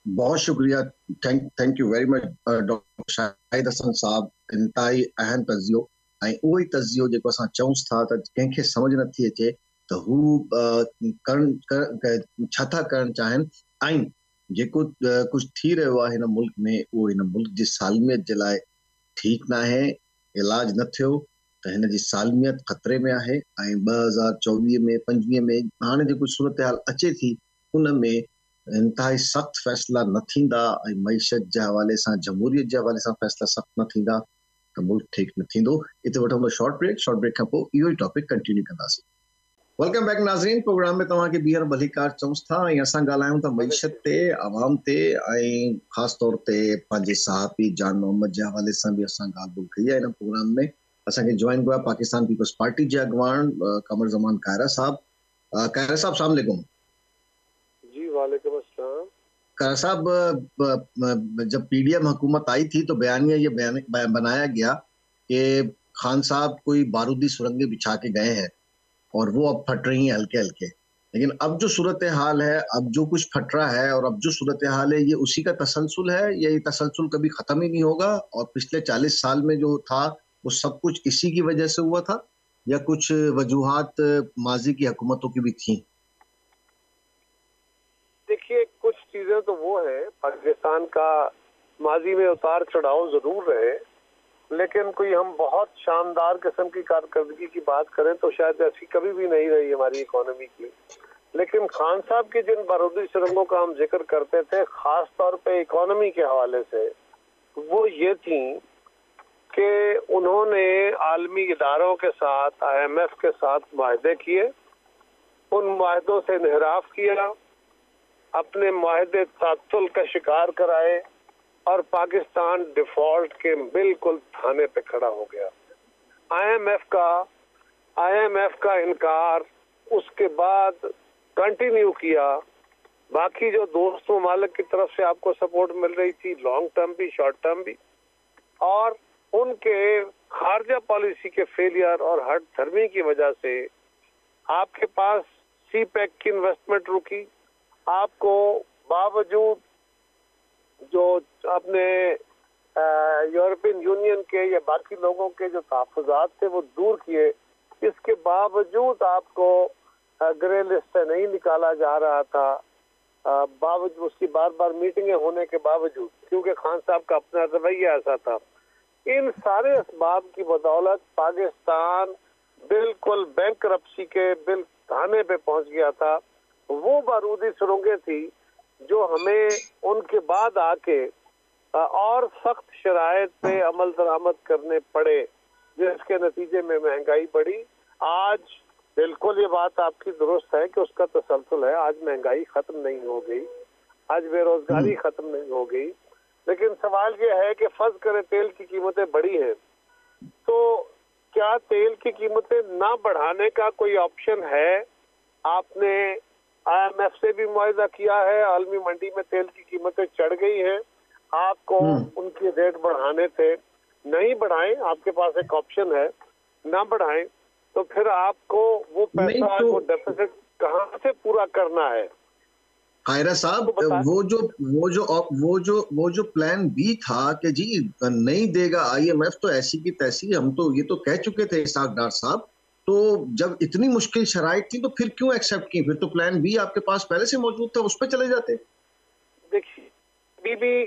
बहुत शुक्रिया, thank you very much doctor Shahid Hasan साहब। इंतहाई अहम तज़ियो ऐं उहो ई तज़ियो जेको असां चऊं था त कंहिंखे समझ नथी अचे त हू छा था करणु चाहिनि ऐं जेको कुझु थी रहियो आहे हिन मुल्क में उहो हिन मुल्क जी सालमियत जे लाइ ठीकु न आहे। इलाज न थियो त हिन जी सालमियत ख़तरे में आहे ऐं 2024 में 25 में हाणे जेको सूरत हाल अचे थी उन में इंतहाई सख़्त फ़ैसिला न थींदा ऐं मईशत जे हवाले सां, जमहूरियत जे हवाले सां फ़ैसिला सख़्त न थींदा त मुल्क ठीकु न थींदो। हिते वठूं शॉर्ट ब्रेक खां पोइ इहो ई टॉपिक कंटिन्यू कंदासीं। वेलकम बैक नाज़रीन, प्रोग्राम में तव्हांखे ॿीहर भलीकार चऊं था ऐं असां ॻाल्हायूं था मईशत ते, आवाम ते ऐं ख़ासि तौर ते पंहिंजे सहाफ़ी जान मोहम्मद जे हवाले सां बि असां ॻाल्हि ॿोल कई आहे हिन प्रोग्राम में। असांखे जॉइन कयो आहे पाकिस्तान पीपल्स पार्टी जे अॻवान कमर ज़मान कायरा साहब। कायरा साहब अस्सलाम वालेकुम। जी वालेकुम अस्सलाम। कायरा साहब, जब PDM हुकूमत आई थी तो बयानिया ये बनाया गया कि खान साहब कोई बारूदी सुरंगें बिछा के गए हैं और वो अब फट रही हैं हल्के हल्के, लेकिन अब जो सूरत हाल है, अब जो कुछ फट रहा है और अब जो सूरत हाल है ये उसी का तसलसल है, ये तसलसल कभी खत्म ही नहीं होगा और पिछले 40 साल में जो था वो सब कुछ इसी की वजह से हुआ था या कुछ वजूहात माजी की हुकूमतों की भी थी? देखिए, कुछ चीजें तो वो है, पाकिस्तान का माजी में उतार चढ़ाव जरूर रहे, लेकिन कोई हम बहुत शानदार किस्म की कारकर्दगी की बात करें तो शायद ऐसी कभी भी नहीं रही हमारी इकोनॉमी की। लेकिन खान साहब की जिन बारूदी सुरंगों का हम जिक्र करते थे खास तौर पे इकोनॉमी के हवाले से, वो ये थी कि उन्होंने आलमी इदारों के साथ, IMF के साथ माहदे किए, उन माहदों से इनहराफ किया, अपने माहदे तातुल का शिकार कराए और पाकिस्तान डिफॉल्ट के बिल्कुल थाने पे खड़ा हो गया। IMF का इनकार उसके बाद कंटिन्यू किया। बाकी जो दोस्त ममालिक की तरफ से आपको सपोर्ट मिल रही थी, लॉन्ग टर्म भी शॉर्ट टर्म भी, और उनके खारजा पॉलिसी के फेलियर और हट धर्मी की वजह से आपके पास CPEC की इन्वेस्टमेंट रुकी। आपको बावजूद जो अपने यूरोपियन यूनियन के या बाकी लोगों के जो तहफ़्फ़ुज़ात थे वो दूर किए, इसके बावजूद आपको ग्रे लिस्ट से नहीं निकाला जा रहा था, बावजूद उसकी बार बार मीटिंगें होने के बावजूद, क्योंकि खान साहब का अपना रवैया ऐसा था। इन सारे असबाब की बदौलत पाकिस्तान बिल्कुल बैंकरप्सी के थाने पे पहुंच गया था। वो बारूदी सुरंगें थी जो हमें उनके बाद आके और सख्त शराइत पे अमल दरामद करने पड़े, जिसके नतीजे में महंगाई बढ़ी। आज बिल्कुल ये बात आपकी दुरुस्त है कि उसका तसलसल है, आज महंगाई खत्म नहीं हो गई, आज बेरोजगारी खत्म नहीं हो गई, लेकिन सवाल ये है कि फर्ज करें तेल की कीमतें बढ़ी हैं, तो क्या तेल की कीमतें ना बढ़ाने का कोई ऑप्शन है? आपने IMF से भी मुआहिदा किया है, आलमी मंडी में तेल की कीमतें चढ़ गई हैं, आपको उनके रेट बढ़ाने थे, नहीं बढ़ाएं, आपके पास एक ऑप्शन है, ना बढ़ाएं, तो फिर आपको वो पैसा वो डेफिसिट कहाँ से पूरा करना है? कायरा साहब, वो जो प्लान बी था कि जी नहीं देगा आईएमएफ, तो ऐसी की तैसी हम तो ये तो कह चुके थे इसाक डार साहब। तो जब इतनी मुश्किल शराइत थी तो फिर क्यों एक्सेप्ट की? फिर तो प्लान बी आपके पास पहले से मौजूद था, उस पर चले जाते। देखिए, अभी भी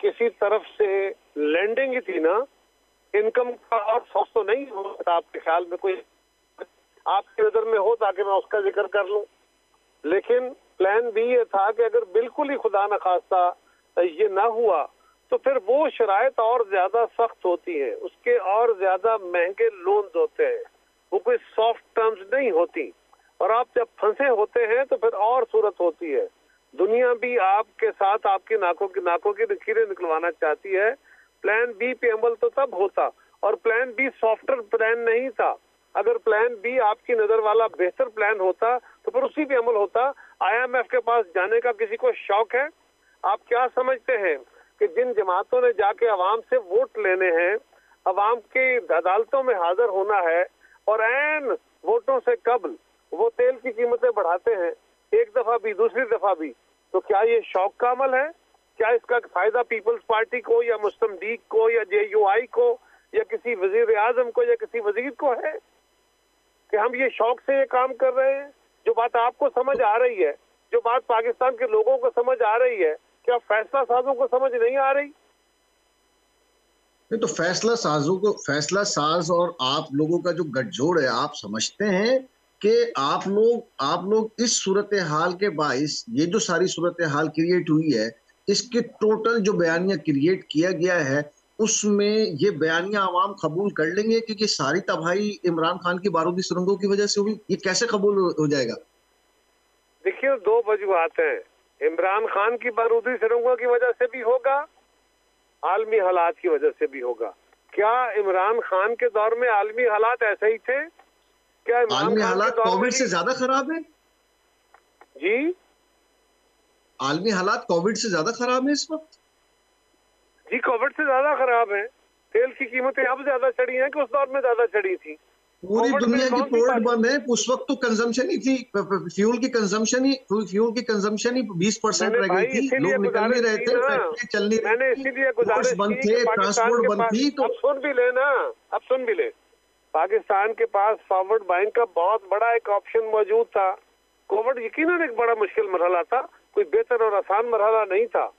किसी तरफ से लैंडिंग ही थी ना, इनकम का और सोर्स तो नहीं होता आपके ख्याल में कोई आपकी नजर में हो ताकि मैं उसका जिक्र कर लूं। लेकिन प्लान बी ये था कि अगर बिल्कुल ही खुदा न खास्ता ये ना हुआ तो फिर वो शराइत और ज्यादा सख्त होती है, उसके और ज्यादा महंगे लोन होते हैं, वो कोई सॉफ्ट टर्म्स नहीं होती, और आप जब फंसे होते हैं तो फिर और सूरत होती है। दुनिया भी आपके साथ आपकी नाकों की लकीरें निकलवाना चाहती है। प्लान बी पे अमल तो तब होता, और प्लान बी सॉफ्टवेयर प्लान नहीं था। अगर प्लान बी आपकी नजर वाला बेहतर प्लान होता तो फिर उसी पे अमल होता। आईएमएफ के पास जाने का किसी को शौक है? आप क्या समझते हैं कि जिन जमातों ने जाके अवाम से वोट लेने हैं, अवाम की अदालतों में हाजिर होना है, और ऐन वोटों से कबल वो तेल की कीमतें बढ़ाते हैं, एक दफा भी दूसरी दफा भी, तो क्या ये शौक का अमल है? क्या इसका फायदा पीपल्स पार्टी को या मुस्लिम लीग को या जेयूआई को या किसी वजीर आजम को या किसी वजीर को है कि हम ये शौक से ये काम कर रहे हैं? जो बात आपको समझ आ रही है, जो बात पाकिस्तान के लोगों को समझ आ रही है, क्या फैसला साजों को समझ नहीं आ रही? नहीं तो फैसला साज और आप लोगों का जो गठजोड़ है, आप समझते हैं कि आप लोग इस सूरत हाल के बाइस ये जो सारी सूरत हाल क्रिएट हुई है, इसके टोटल जो बयानिया क्रिएट किया गया है, उसमें ये बयानिया आवाम कबूल कर लेंगे कि ये सारी तबाही इमरान खान की बारूदी सुरंगों की वजह से हुई? ये कैसे कबूल हो जाएगा? देखिए, दो वजूहात हैं। इमरान खान की बारूदी सुरंगों की वजह से भी होगा, आलमी हालात की वजह से भी होगा। क्या इमरान खान के दौर में आलमी हालात ऐसे ही थे? क्या आलमी हालात कोविड से ज्यादा खराब है? जी, आलमी हालात कोविड से ज्यादा खराब है इस वक्त? जी, कोविड से ज्यादा खराब है। तेल की कीमतें अब ज्यादा चढ़ी हैं कि उस दौर में ज्यादा चढ़ी थी? पूरी दुनिया की पोर्ट बंद है, उस वक्त तो कंजम्पशन ही थी, फ्यूल की कंजम्पशन ही 20% रह गई थी, लोग निकल नहीं रहे थे, फैक्ट्री चल नहीं मैंने रही थी, इसीलिए गुजारिश बंद की थे, कि पाकिस्तान ट्रांसपोर्ट के बंद पास, थी। तो अब सुन भी ले ना, अब सुन भी ले, पाकिस्तान के पास फॉरवर्ड बाइंग का बहुत बड़ा एक ऑप्शन मौजूद था। कोविड यकीनन एक बड़ा मुश्किल मरहला था, कोई बेहतर और आसान मरहला नहीं था।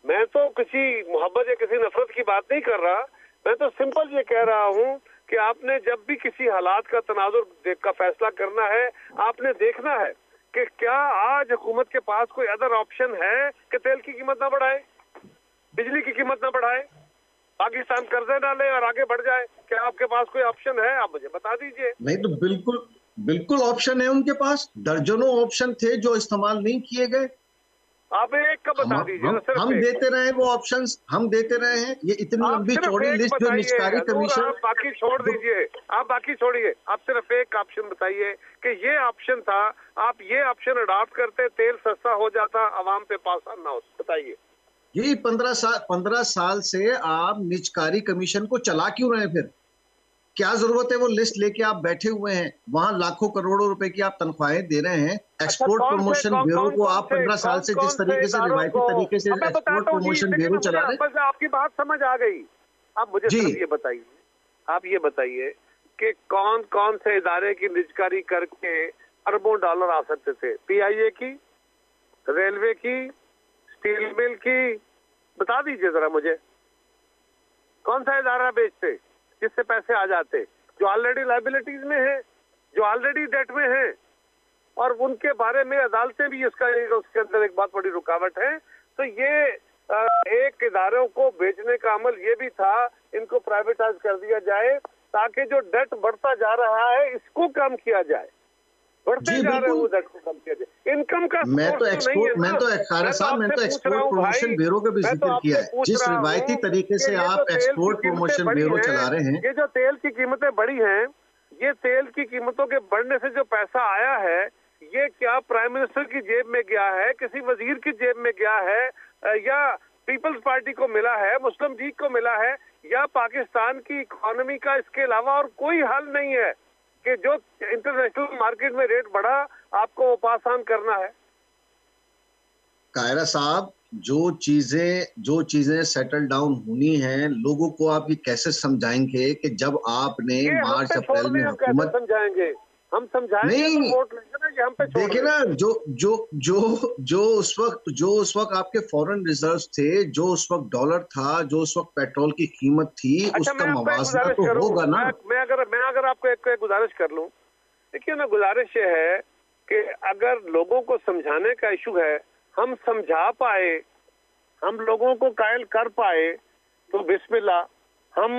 मैं तो किसी मोहब्बत या किसी नफरत की बात नहीं कर रहा, मैं तो सिंपल ये कह रहा हूँ कि आपने जब भी किसी हालात का तनाजुर का फैसला करना है, आपने देखना है कि क्या आज हुकूमत के पास कोई अदर ऑप्शन है कि तेल की कीमत ना बढ़ाए, बिजली की कीमत ना बढ़ाए, पाकिस्तान कर्जे ना ले और आगे बढ़ जाए? क्या आपके पास कोई ऑप्शन है? आप मुझे बता दीजिए। नहीं तो बिल्कुल ऑप्शन है उनके पास, दर्जनों ऑप्शन थे जो इस्तेमाल नहीं किए गए। आप एक का बता दीजिए ना, सिर्फ हम एक। देते रहे वो ऑप्शंस, हम देते रहे हैं। ये इतनी आप लंबी सिर्फ चौड़ी एक लिस्ट जो बताइए, निचकारी कमीशन, आप बाकी छोड़ दीजिए, आप बाकी छोड़िए, आप सिर्फ एक ऑप्शन बताइए कि ये ऑप्शन था, आप ये ऑप्शन अडॉप्ट करते, तेल सस्ता हो जाता, आवाम पे पास ना हो, बताइए। ये 15 साल से आप निचकारी कमीशन को चला क्यों रहे? फिर क्या जरूरत है वो लिस्ट लेके आप बैठे हुए हैं? वहां लाखों करोड़ों रुपए की आप तनख्वाहें दे रहे हैं। एक्सपोर्ट प्रमोशन ब्यूरो को आप 15 साल से जिस तरीके से रिवायती तरीके से एक्सपोर्ट प्रमोशन ब्यूरो चला रहे। आपकी बात समझ आ गई। आप मुझे सिर्फ ये बताइए, आप ये बताइए कि कौन कौन से इदारे की निजकारी करके अरबों डॉलर आ सकते थे? पीआईए की, रेलवे की, स्टील मिल की, बता दीजिए जरा मुझे। कौन सा इदारा बेचते जिससे पैसे आ जाते? जो ऑलरेडी लायबिलिटीज में है, जो ऑलरेडी डेट में है, और उनके बारे में अदालतें भी उसके अंदर एक बहुत बड़ी रुकावट है। तो ये एक इदारों को बेचने का अमल ये भी था, इनको प्राइवेटाइज कर दिया जाए ताकि जो डेट बढ़ता जा रहा है इसको कम किया जाए, बढ़ते जा रहे हैं वो डेट को कम किया जाए। इनकम का मैं तो एक्सपोर्ट प्रमोशन ब्यूरो का भी जिक्र किया है, जिस रिवायती तरीके से आप एक्सपोर्ट प्रमोशन ब्यूरो चला रहे हैं। ये जो तेल की कीमतें बढ़ी हैं, ये तेल की कीमतों के बढ़ने से जो पैसा आया है, ये क्या प्राइम मिनिस्टर की जेब में गया है, किसी वजीर की जेब में गया है, या पीपल्स पार्टी को मिला है, मुस्लिम लीग को मिला है, या पाकिस्तान की इकोनॉमी का इसके अलावा और कोई हल नहीं है कि जो इंटरनेशनल मार्केट में रेट बढ़ा आपको वो पास ऑन करना है? कायरा साहब, जो चीजें सेटल डाउन होनी है, लोगों को आप ये कैसे समझाएंगे कि जब आपने ये हम मार्च पे छोड़ अप्रैल में दें, हम कैसे हुकूमत समझाएंगे? हम समझाएंगे नहीं, तो वोट लेंगे ना, ये हम पे छोड़ देखिए दें। ना, जो उस वक्त आपके फॉरेन रिजर्व्स थे, जो उस वक्त डॉलर था, जो उस वक्त पेट्रोल की कीमत थी, अच्छा, उसका मैं आपको एक मवाजना गुजारिश तो करूं, होगा ना। मैं अगर आपको एक गुजारिश कर लूं, देखिए ना, गुजारिश ये है कि अगर लोगों को समझाने का इशू है, हम समझा पाए, हम लोगों को कायल कर पाए तो बिस्मिल्लाह हम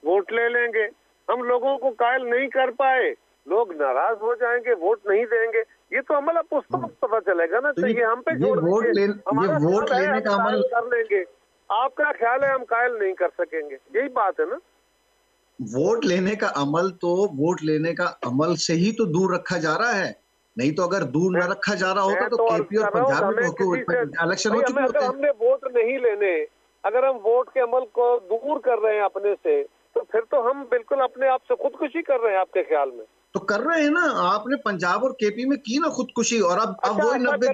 वोट ले लेंगे। हम लोगों को कायल नहीं कर पाए, लोग नाराज हो जाएंगे, वोट नहीं देंगे। ये तो अमल अब उसको पता चलेगा ना, तो तो ये हम पे छोड़ दीजिए। हमारा वोट ख्याल है लेने हम का अमल, कायल कर लेंगे, आपका ख्याल है हम कायल नहीं कर सकेंगे, यही बात है ना। वोट लेने का अमल से ही तो दूर रखा जा रहा है। नहीं तो अगर दूर न रखा जा रहा होता मैं तो तो अर्ज केपी और कर रहा हूँ पंजाब में हमें किसी से, इलेक्शन हो भाई हमें चुके अगर होते हैं। हमने वोट नहीं लेने, अगर हम वोट के अमल को दूर कर रहे हैं अपने से, तो फिर तो हम बिल्कुल अपने आप से खुदकुशी कर रहे हैं आपके ख्याल में। तो कर रहे हैं ना, आपने पंजाब और केपी में की ना खुदकुशी, और अब अच्छा, वही 90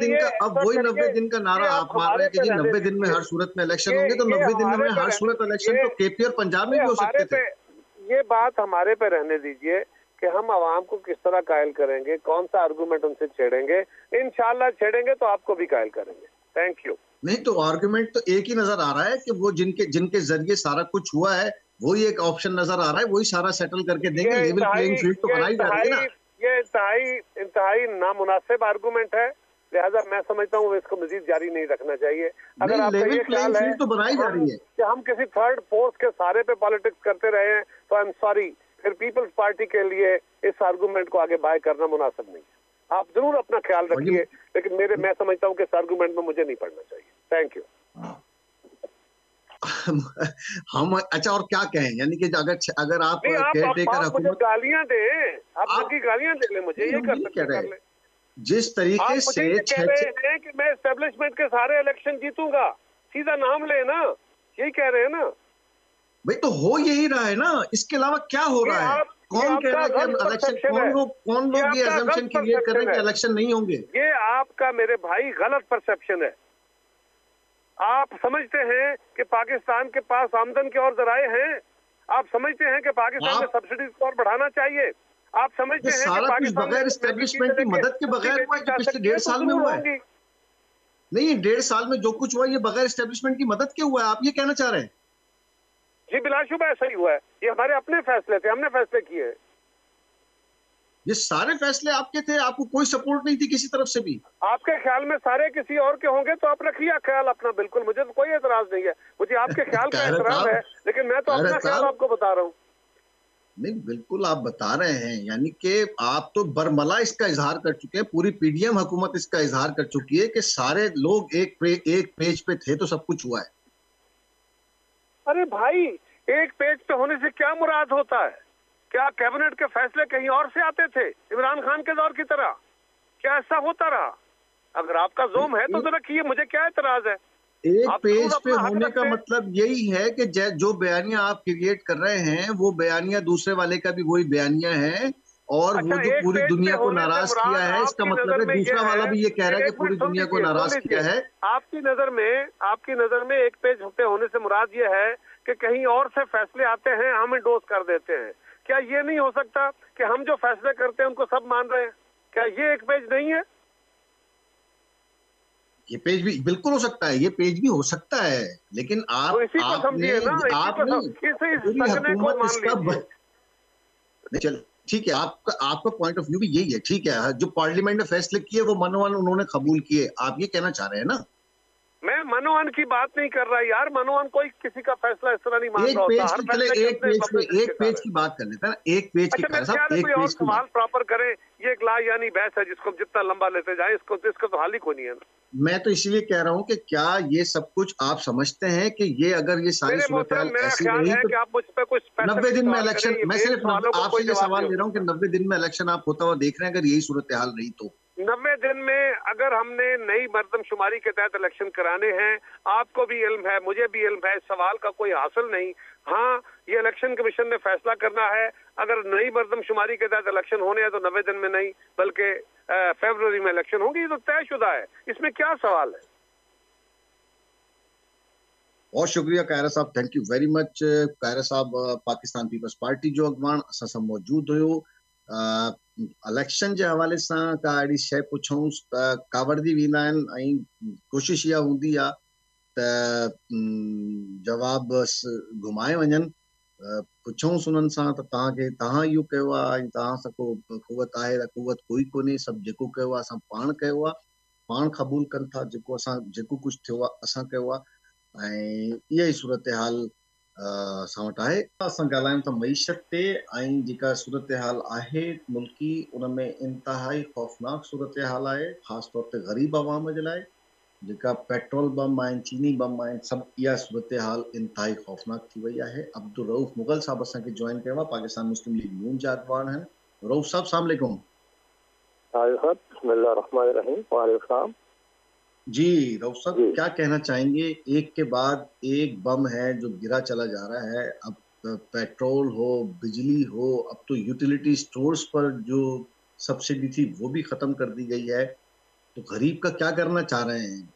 दिन का नारा ये आप आप मार रहे हमारे हैं कि पे जी रहने 90 दिन में दीजिए, हर सूरत में इलेक्शन ये होंगे। तो ये 90 दिन हमारे में पे हर रहने सूरत इलेक्शन दीजिए, तो केपी और पंजाब में ये भी हो हमारे सकते थे। पे, ये बात हमारे पे रहने दीजिए कि हम आवाम को किस तरह कायल करेंगे, कौन सा आर्गूमेंट उनसे छेड़ेंगे। इंशाल्लाह छेड़ेंगे तो आपको भी कायल करेंगे। Thank you. नहीं तो आर्गुमेंट तो एक ही नजर आ रहा है कि वो जिनके जरिए सारा कुछ हुआ है, वही एक ऑप्शन नजर आ रहा है, वही सारा सेटल करके देंगे। लेवल प्लेइंग फील्ड तो बनाई जा रही है ना। ये इंतहाई नामुनासिब आर्गूमेंट है, लिहाजा मैं समझता हूँ इसको मजीद जारी नहीं रखना चाहिए। अगर नहीं, आपका लेवल ये प्लेइंग ख्याल है फील्ड तो बनाई जा रही है कि हम किसी थर्ड फोर्स के सहारे पे पॉलिटिक्स करते रहे हैं, तो आई एम सॉरी, फिर पीपल्स पार्टी के लिए इस आर्गूमेंट को आगे बाय करना मुनासिब नहीं है। आप जरूर अपना ख्याल रखिए, लेकिन मैं समझता हूँ कि इस आर्गूमेंट में मुझे नहीं पढ़ना चाहिए। Thank you. हम अच्छा और क्या कहें, यानी कि अगर आप नहीं, केयर टेकर आप मुझे हुकूमत, गालियां दें, आप नंगी गालियां दे लें मुझे, ये कर हम सकते कह कर रहे ले। जिस तरीके आप मुझे से ये कह रहे हैं कि मैं एस्टेब्लिशमेंट के सारे इलेक्शन जीतूंगा, सीधा नाम लेना, यही कह रहे हैं ना भाई, तो हो यही रहा है ना, इसके अलावा क्या हो रहा है? कौन कह रहा है कि इलेक्शन, कौन लोग ये अजम्पशन क्रिएट कर रहे हैं कि इलेक्शन नहीं होंगे? ये आपका मेरे भाई गलत परसेप्शन है। आप समझते हैं कि पाकिस्तान के पास आमदन के और जराए हैं, आप समझते हैं कि पाकिस्तान में सब्सिडीज को और बढ़ाना चाहिए, आप समझते हैं कि पाकिस्तान बगैर एस्टेब्लिशमेंट की मदद के बगैर हुआ है जो पिछले 1.5 साल में हुआ है। नहीं, 1.5 साल में जो कुछ हुआ ये बगैर एस्टेब्लिशमेंट की मदद के हुआ है, आप ये कहना चाह रहे हैं? जी बिलाशुबा ऐसा ही हुआ है, ये हमारे अपने फैसले थे, हमने फैसले किए हैं। ये सारे फैसले आपके थे, आपको कोई सपोर्ट नहीं थी किसी तरफ से भी? आपके ख्याल में सारे किसी और के होंगे तो आप रखिए ख्याल अपना, बिल्कुल, मुझे तो कोई एतराज नहीं है, मुझे आपके ख्याल का एतराज है, लेकिन मैं तो अपना ख्याल आपको बता रहा हूँ। नहीं, बिल्कुल आप बता रहे हैं, यानी कि आप तो बरमला इसका इजहार कर चुके हैं, पूरी पीडीएम हुकूमत इसका इजहार कर चुकी है कि सारे लोग एक पेज पे थे तो सब कुछ हुआ है। अरे भाई, एक पेज पे होने से क्या मुराद होता है? क्या कैबिनेट के फैसले कहीं और से आते थे इमरान खान के दौर की तरह? क्या ऐसा होता रहा? अगर आपका जोम है तो रखिए, मुझे क्या एतराज है? एक पेज पे होने का मतलब यही है कि जो बयानियां आप क्रिएट कर रहे हैं वो बयानियां दूसरे वाले का भी वही बयानियां हैं, और वो जो पूरी दुनिया को नाराज किया है, इसका मतलब है दूसरा वाला भी ये कह रहा है कि पूरी दुनिया को नाराज किया है। आपकी नजर में एक पेज पे होने से मुराद ये है कि कहीं और से फैसले आते हैं, हम इंडोर्स कर देते हैं। क्या ये नहीं हो सकता कि हम जो फैसले करते हैं उनको सब मान रहे हैं? क्या ये एक पेज नहीं है? ये पेज भी बिल्कुल हो सकता है, ये पेज भी हो सकता है, लेकिन आप तो इसी को समझिए ना, चल ठीक है, आपका पॉइंट ऑफ व्यू भी यही है, ठीक है। जो पार्लियामेंट में फैसले किए वो मनोवन उन्होंने कबूल किए, आप ये कहना चाह रहे हैं ना? मैं मनोवन की बात नहीं कर रहा यार, मनोवन कोई किसी का फैसला इस तरह नहीं मान रहा होता। एक पेज की बात कर लेते हैं, एक पेज की। कोई और सवाल प्रॉपर करें, ये एक लायानी बहस है जिसको जितना लंबा लेते जाए इसको तो हाल ही कोई नहीं है ना। मैं तो इसीलिए कह रहा हूँ कि क्या ये सब कुछ आप समझते हैं कि ये अगर ये सारी सूरत-हाल ऐसी रही तो आप मुझ पे कुछ 90 दिन में इलेक्शन, मैं सिर्फ आपसे ये सवाल ले रहा हूँ कि 90 दिन में इलेक्शन आप होता हुआ देख रहे हैं, अगर यही सूरत-हाल रही तो 90 दिन में अगर हमने नई मर्दमशुमारी के तहत इलेक्शन कराने हैं, आपको भी इल्म है, मुझे भी इल्म है, इस सवाल का कोई हासिल नहीं। हाँ, ये इलेक्शन कमीशन ने फैसला करना है, अगर नई मर्दमशुमारी के तहत इलेक्शन होने हैं तो 90 दिन में नहीं बल्कि फरवरी में इलेक्शन होंगी, ये तो तयशुदा है, इसमें क्या सवाल है? बहुत शुक्रिया कायरा साहब, thank you very much. Kaira साहब पाकिस्तान पीपल्स पार्टी जो अॻवान असां सां मौजूद हुयो। इलेक्शन जे हवाले सां का अहिड़ी शइ पुछऊंसि त कावड़जी वेंदा आहिनि ऐं कोशिशि इहा हूंदी आहे त जवाब घुमाए वञनि। पुछऊंसि उन्हनि सां त तव्हां इहो कयो आहे ऐं तव्हां सां को कुवत आहे त कुवत कोई कोन्हे, सभु जेको कयो आहे असां पाण कयो आहे, पाण क़बूल कनि था जेको कुझु थियो आहे असां कयो आहे। ऐं इहा ई सूरत हाल असां वटि आहे। असां ॻाल्हायूं था मईशत ते, ऐं जेका सूरत हाल आहे मुल्की उन में इंतिहाई ख़ौफ़नाक सूरत हाल आहे, ख़ासि तौर ते ग़रीब आवाम जे लाइ। जेका पेट्रोल बम आहिनि, चीनी बम आहिनि, सभु इहा सूरत हाल इंतिहाई ख़ौफ़नाक थी वई आहे। अब्दुल रऊफ़ मुग़ल साहब असांखे जॉइन कयो आहे, पाकिस्तान मुस्लिम लीग नून जा अॻवान आहिनि। रऊफ़ साहब अस्सलाम वालेकुम। बिस्मिल्लाहिर्रहमानिर्रहीम। जी रऊफ़ साहब, क्या कहना चाहेंगे? एक के बाद एक बम है जो गिरा चला जा रहा है। अब पेट्रोल हो, बिजली हो, अब तो यूटिलिटी स्टोर्स पर जो सब्सिडी थी वो भी खत्म कर दी गई है। तो गरीब का क्या करना चाह रहे हैं?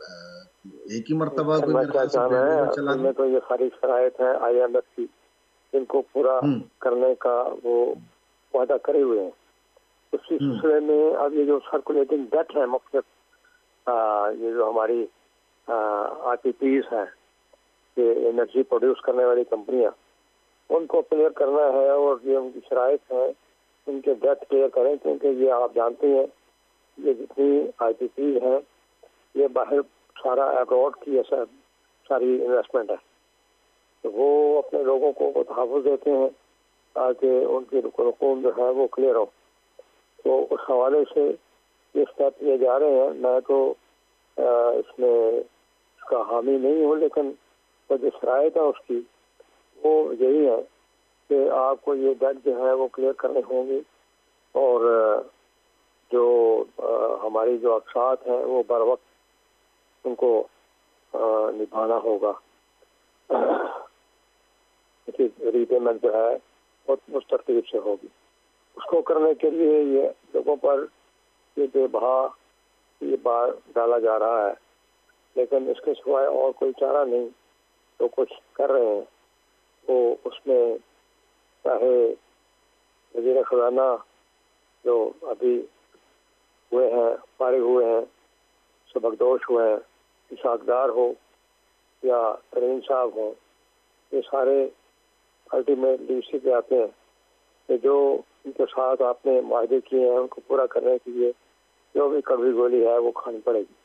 एक ही मर्तबा कोई मेरे ख्याल से पेट्रोल चला दे। तो ये सारी शराइत है IMF की, जिनको पूरा करने का वो वादा करे हुए हैं। उसी सिलसिले में अब ये जो सर्कुलेटिंग डेट है मुख्तलिफ, ये जो हमारी RTPs हैं, ये एनर्जी प्रोड्यूस करने वाली कंपनियां, उनको क्लियर करना है और ये उनकी शराइत है उनके डेट क्लियर करें, क्योंकि ये आप जानते हैं ये जितनी IPPs हैं ये बाहर सारा अब्रॉड की सारी इन्वेस्टमेंट है, तो वो अपने लोगों को तहफ़्फ़ुज़ देते हैं ताकि उनकी रकूम जो है वो क्लियर हो। तो उस हवाले से ये स्टेप लिए जा रहे हैं। मैं तो इसमें इसका हामी नहीं हूँ, लेकिन वो जो शराइत है उसकी वो यही है कि आपको ये डेट जो है वो क्लियर करने होंगे और जो हमारी जो अक़सात हैं वो बर वक्त उनको निभाना होगा। रीपेमेंट जो है बहुत मुस्तरतीब से होगी। उसको करने के लिए ये लोगों पर ये बार डाला जा रहा है, लेकिन इसके सिवाय और कोई चारा नहीं। तो कुछ कर रहे हैं वो उसमें चाहे वज़ीर ख़ज़ाना जो अभी हुए हैं, फारिग हुए हैं, सबकदोश हुए हैं, इशाकदार हो या तरीन साहब हो, ये सारे अल्टीमेटली इसी पे आते हैं कि जो उनके साथ आपने वादे किए हैं उनको पूरा करने के लिए जो भी कड़वी गोली है वो खानी पड़ेगी।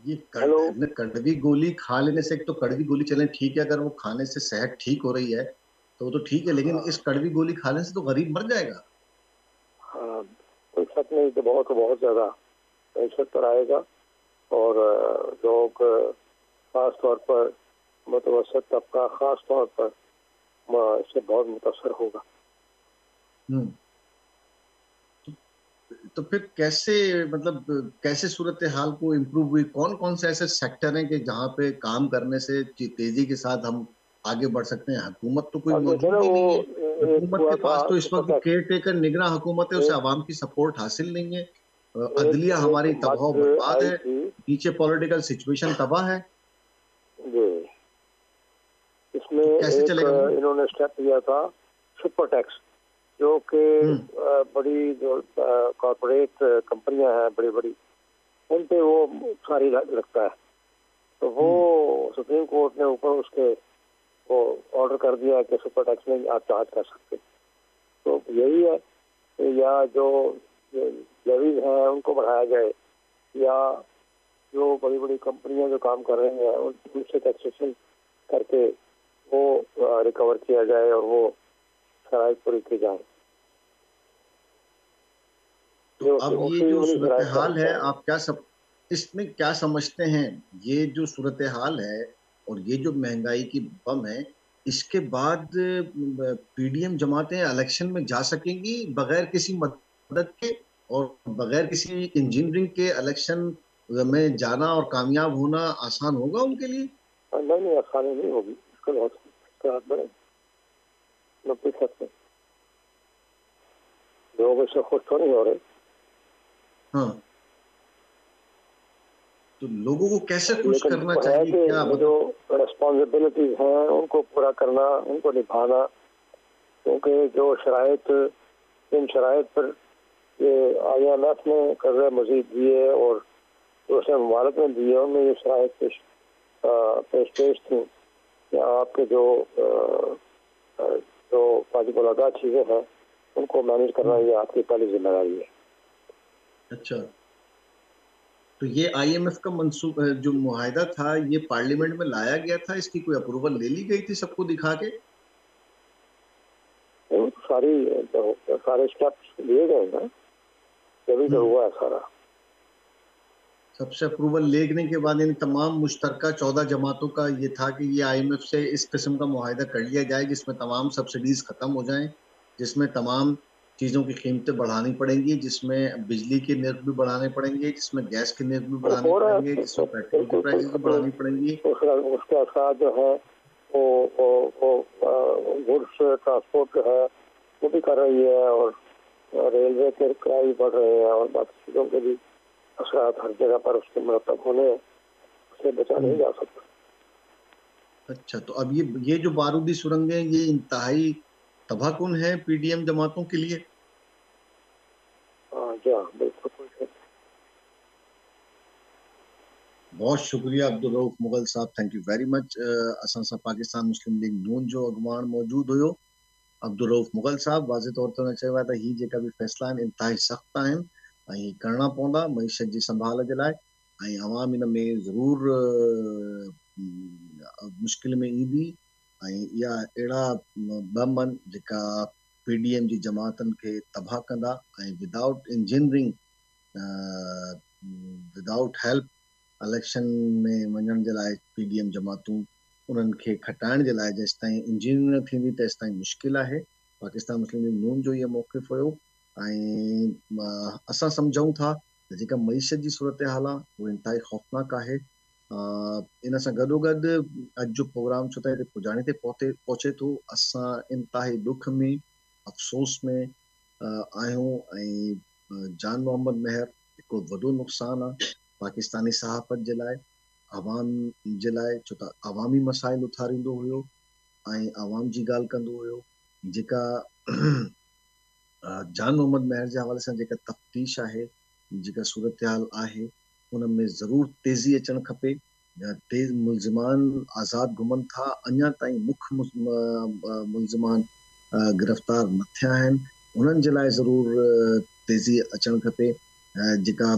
ये कड़वी गोली खा लेने से, एक तो कड़वी गोली चले ठीक है, अगर वो खाने से सेहत ठीक हो रही है तो वो तो ठीक है, लेकिन इस कड़वी गोली खाने से तो गरीब मर जाएगा। हाँ, कोई शक नहीं कि बहुत ज़्यादा पैसा पर आएगा और लोग खास तौर पर मुतवसत तबका खास तौर पर इससे बहुत मुतासर होगा। तो फिर कैसे, मतलब कैसे सूरत हाल को इम्प्रूव हुई? कौन कौन से ऐसे सेक्टर हैं कि जहाँ पे काम करने से तेजी के साथ हम आगे बढ़ सकते हैं? हुकूमत तो कोई मौजूद ही नहीं है, हुकूमत के पास तो इस वक्त केयर टेकर निगरां हुकूमत है, उसे आवाम की सपोर्ट हासिल नहीं है। अदलिया हमारी तबाह बर्बाद है, नीचे पॉलिटिकल सिचुएशन तबाह है। इसमें कैसे चलेगा? इन्होंने स्टेप लिया था सुपर टैक्स, जो कि बड़ी जो कॉर्पोरेट कंपनियां हैं बड़ी बड़ी, उन पे वो सारी लगता है। तो वो सुप्रीम कोर्ट ने ऊपर उसके वो ऑर्डर कर दिया कि सुपर टैक्स में आप चार्ज कर सकते। तो यही है, या जो लेवीज हैं उनको बढ़ाया जाए, या जो बड़ी बड़ी कंपनियां जो काम कर रही हैं उनसे टैक्सेशन करके वो रिकवर किया जाए और वो शराइत पूरी की जाए। तो अब ये जो सूरत हाल है, आप इसमें क्या समझते हैं? ये जो सूरत हाल है और ये जो महंगाई की बम है, इसके बाद PDM जमातें इलेक्शन में जा सकेंगी बगैर किसी मदद के और बगैर किसी इंजीनियरिंग के? इलेक्शन में जाना और कामयाब होना आसान होगा उनके लिए? नहीं, आसानी नहीं होगी, इसका बहुत बड़े लोग इससे खुश तो नहीं हो रहे। हाँ, तो लोगों को कैसे खुश लेकिन करना है चाहिए, कि क्या जो रिस्पॉन्सिबिलिटीज हैं उनको पूरा करना, उनको निभाना, क्योंकि जो शराइत, इन शराइत पर ये IMF ने कर्ज मजीद दिए और दूसरे ममालिक ने दिए, उनमें ये शराइत पेश थी कि आपके जो वाजिब अदा चीज़ें हैं उनको मैनेज करना ये आपकी पहली जिम्मेदारी है। अच्छा, तो ये IMF का मंसूब जो मुआहिदा था ये पार्लियामेंट में लाया गया था, इसकी कोई अप्रूवल ले ली गई थी सबको दिखा के? सारे स्टेप्स लिए गए ना, तभी तो हुआ है सारा। सबसे अप्रूवल लेने के बाद इन तमाम मुश्तरका 14 जमातों का ये था कि ये IMF से इस किस्म का मुआहिदा कर लिया जाए जिसमें तमाम सब्सिडीज खत्म हो जाएं, जिसमें तमाम चीज़ों की कीमतें बढ़ानी पड़ेंगी, जिसमें बिजली के निर्ख भी बढ़ाने पड़ेंगे, जिसमें गैस के निर्ख भी बढ़ाने पड़ेंगे, जिसमें पेट्रोल की प्राइसेस भी बढ़ानी पड़ेंगी। उसके असर जो है वो गुड्स ट्रांसपोर्ट जो है वो भी कर रही है, और रेलवे के किराए भी बढ़ रहे हैं, और बाकी चीज़ों के भी असरात हर जगह पर उसके मरतब होने, उससे बचा नहीं जा सकता। अच्छा, तो अब ये जो बारूदी सुरंगें ये इंतहाई तबाहकुन है PDM जमातों के लिए। जी हाँ, बिल्कुल। बहुत शुक्रिया अब्दुल रऊफ मुगल साहब, थैंक यू वेरी मच। असां सां पाकिस्तान मुस्लिम लीग नून जो अॻुवाण मौजूद हुयो अब्दुल रऊफ मुगल साहब। वाज़े तौर ते हुन चयो आहे त ही जेका बि फ़ैसिला आहिनि इंतहाई सख़्त आहिनि ऐं ही करणा पवंदा मईशत जी संभाल जे लाइ, ऐं अवाम इन में ज़रूरु मुश्किल में ईंदी, ऐं इहा अहिड़ा ॿ मन जेका PDM जी जमातनि खे तबाह कंदा ऐं without engineering, without help election में वञण जे लाइ PDM जमातूं उन्हनि खे खटाइण जे लाइ जेसि ताईं इंजीनियर न थींदी तेसि ताईं मुश्किल आहे। पाकिस्तान मुस्लिम लीग नून जो इहो मौक़िफ़ हुयो, ऐं असां सम्झूं था त जेका मईशत जी सूरत हाल आहे उहा इंतहाई ख़ौफ़नाक आहे। इन सां गॾोगॾु अॼु जो प्रोग्राम छो त हिते पुॼाणे ते पहुचे थो, असां इंतहाई दुख में अफ़सोस में आहियूं, ऐं जान मोहम्मद महर हिकिड़ो वॾो नुक़सानु आहे पाकिस्तानी सहाफ़त जे लाइ, आवाम जे लाइ, छो त अवामी मसाइल उथारींदो हुयो ऐं आवाम जी ॻाल्हि कंदो हुयो। जेका जान मोहम्मद महर जे हवाले सां जेका तफ़्तीश आहे, जेका सूरत हाल आहे, उन में ज़रूरु तेज़ी अचणु खपे। तेज़ मुल्ज़िमान आज़ाद घुमनि था, अञा ताईं मुख्य मुल्ज़िमान गिरफ़्तार न थिया आहिनि, उन्हनि जे लाइ ज़रूरु तेज़ी अचणु खपे। जेका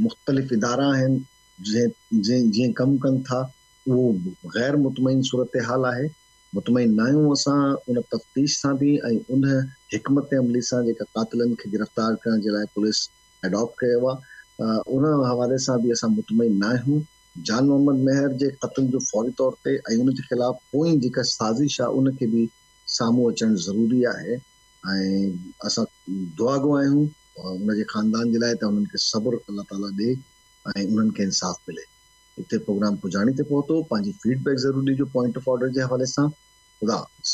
मुख़्तलिफ़ इदारा आहिनि जीअं कमु कनि था उहो गैर मुतमइन सूरत हाल आहे। मुतमइन न आहियूं असां उन तफ़्तीश सां बि, ऐं उन हिकमत अमली सां जेका कातिलनि खे गिरफ़्तार करण जे लाइ पुलिस एडॉप्ट कयो आहे, उन हवाले सां बि असां मुतमइन न आहियूं। जान मोहम्मद महर जे क़त्ल जो फौरी तौर ते ऐं उन जे ख़िलाफ़ पोइ जेका साज़िश आहे उनखे बि साम्हूं अचणु ज़रूरी आहे, ऐं असां दुआगो आहियूं उन जे ख़ानदान जे लाइ त उन्हनि खे सब्र अल्लाह ताला ॾे ऐं उन्हनि खे इंसाफ़ मिले। हिते प्रोग्राम पुॼाणी ते पहुतो, पंहिंजी फीडबैक ज़रूरु ॾिजो पॉइंट ऑफ ऑर्डर जे हवाले सां। ख़ुदा हाफ़िज़।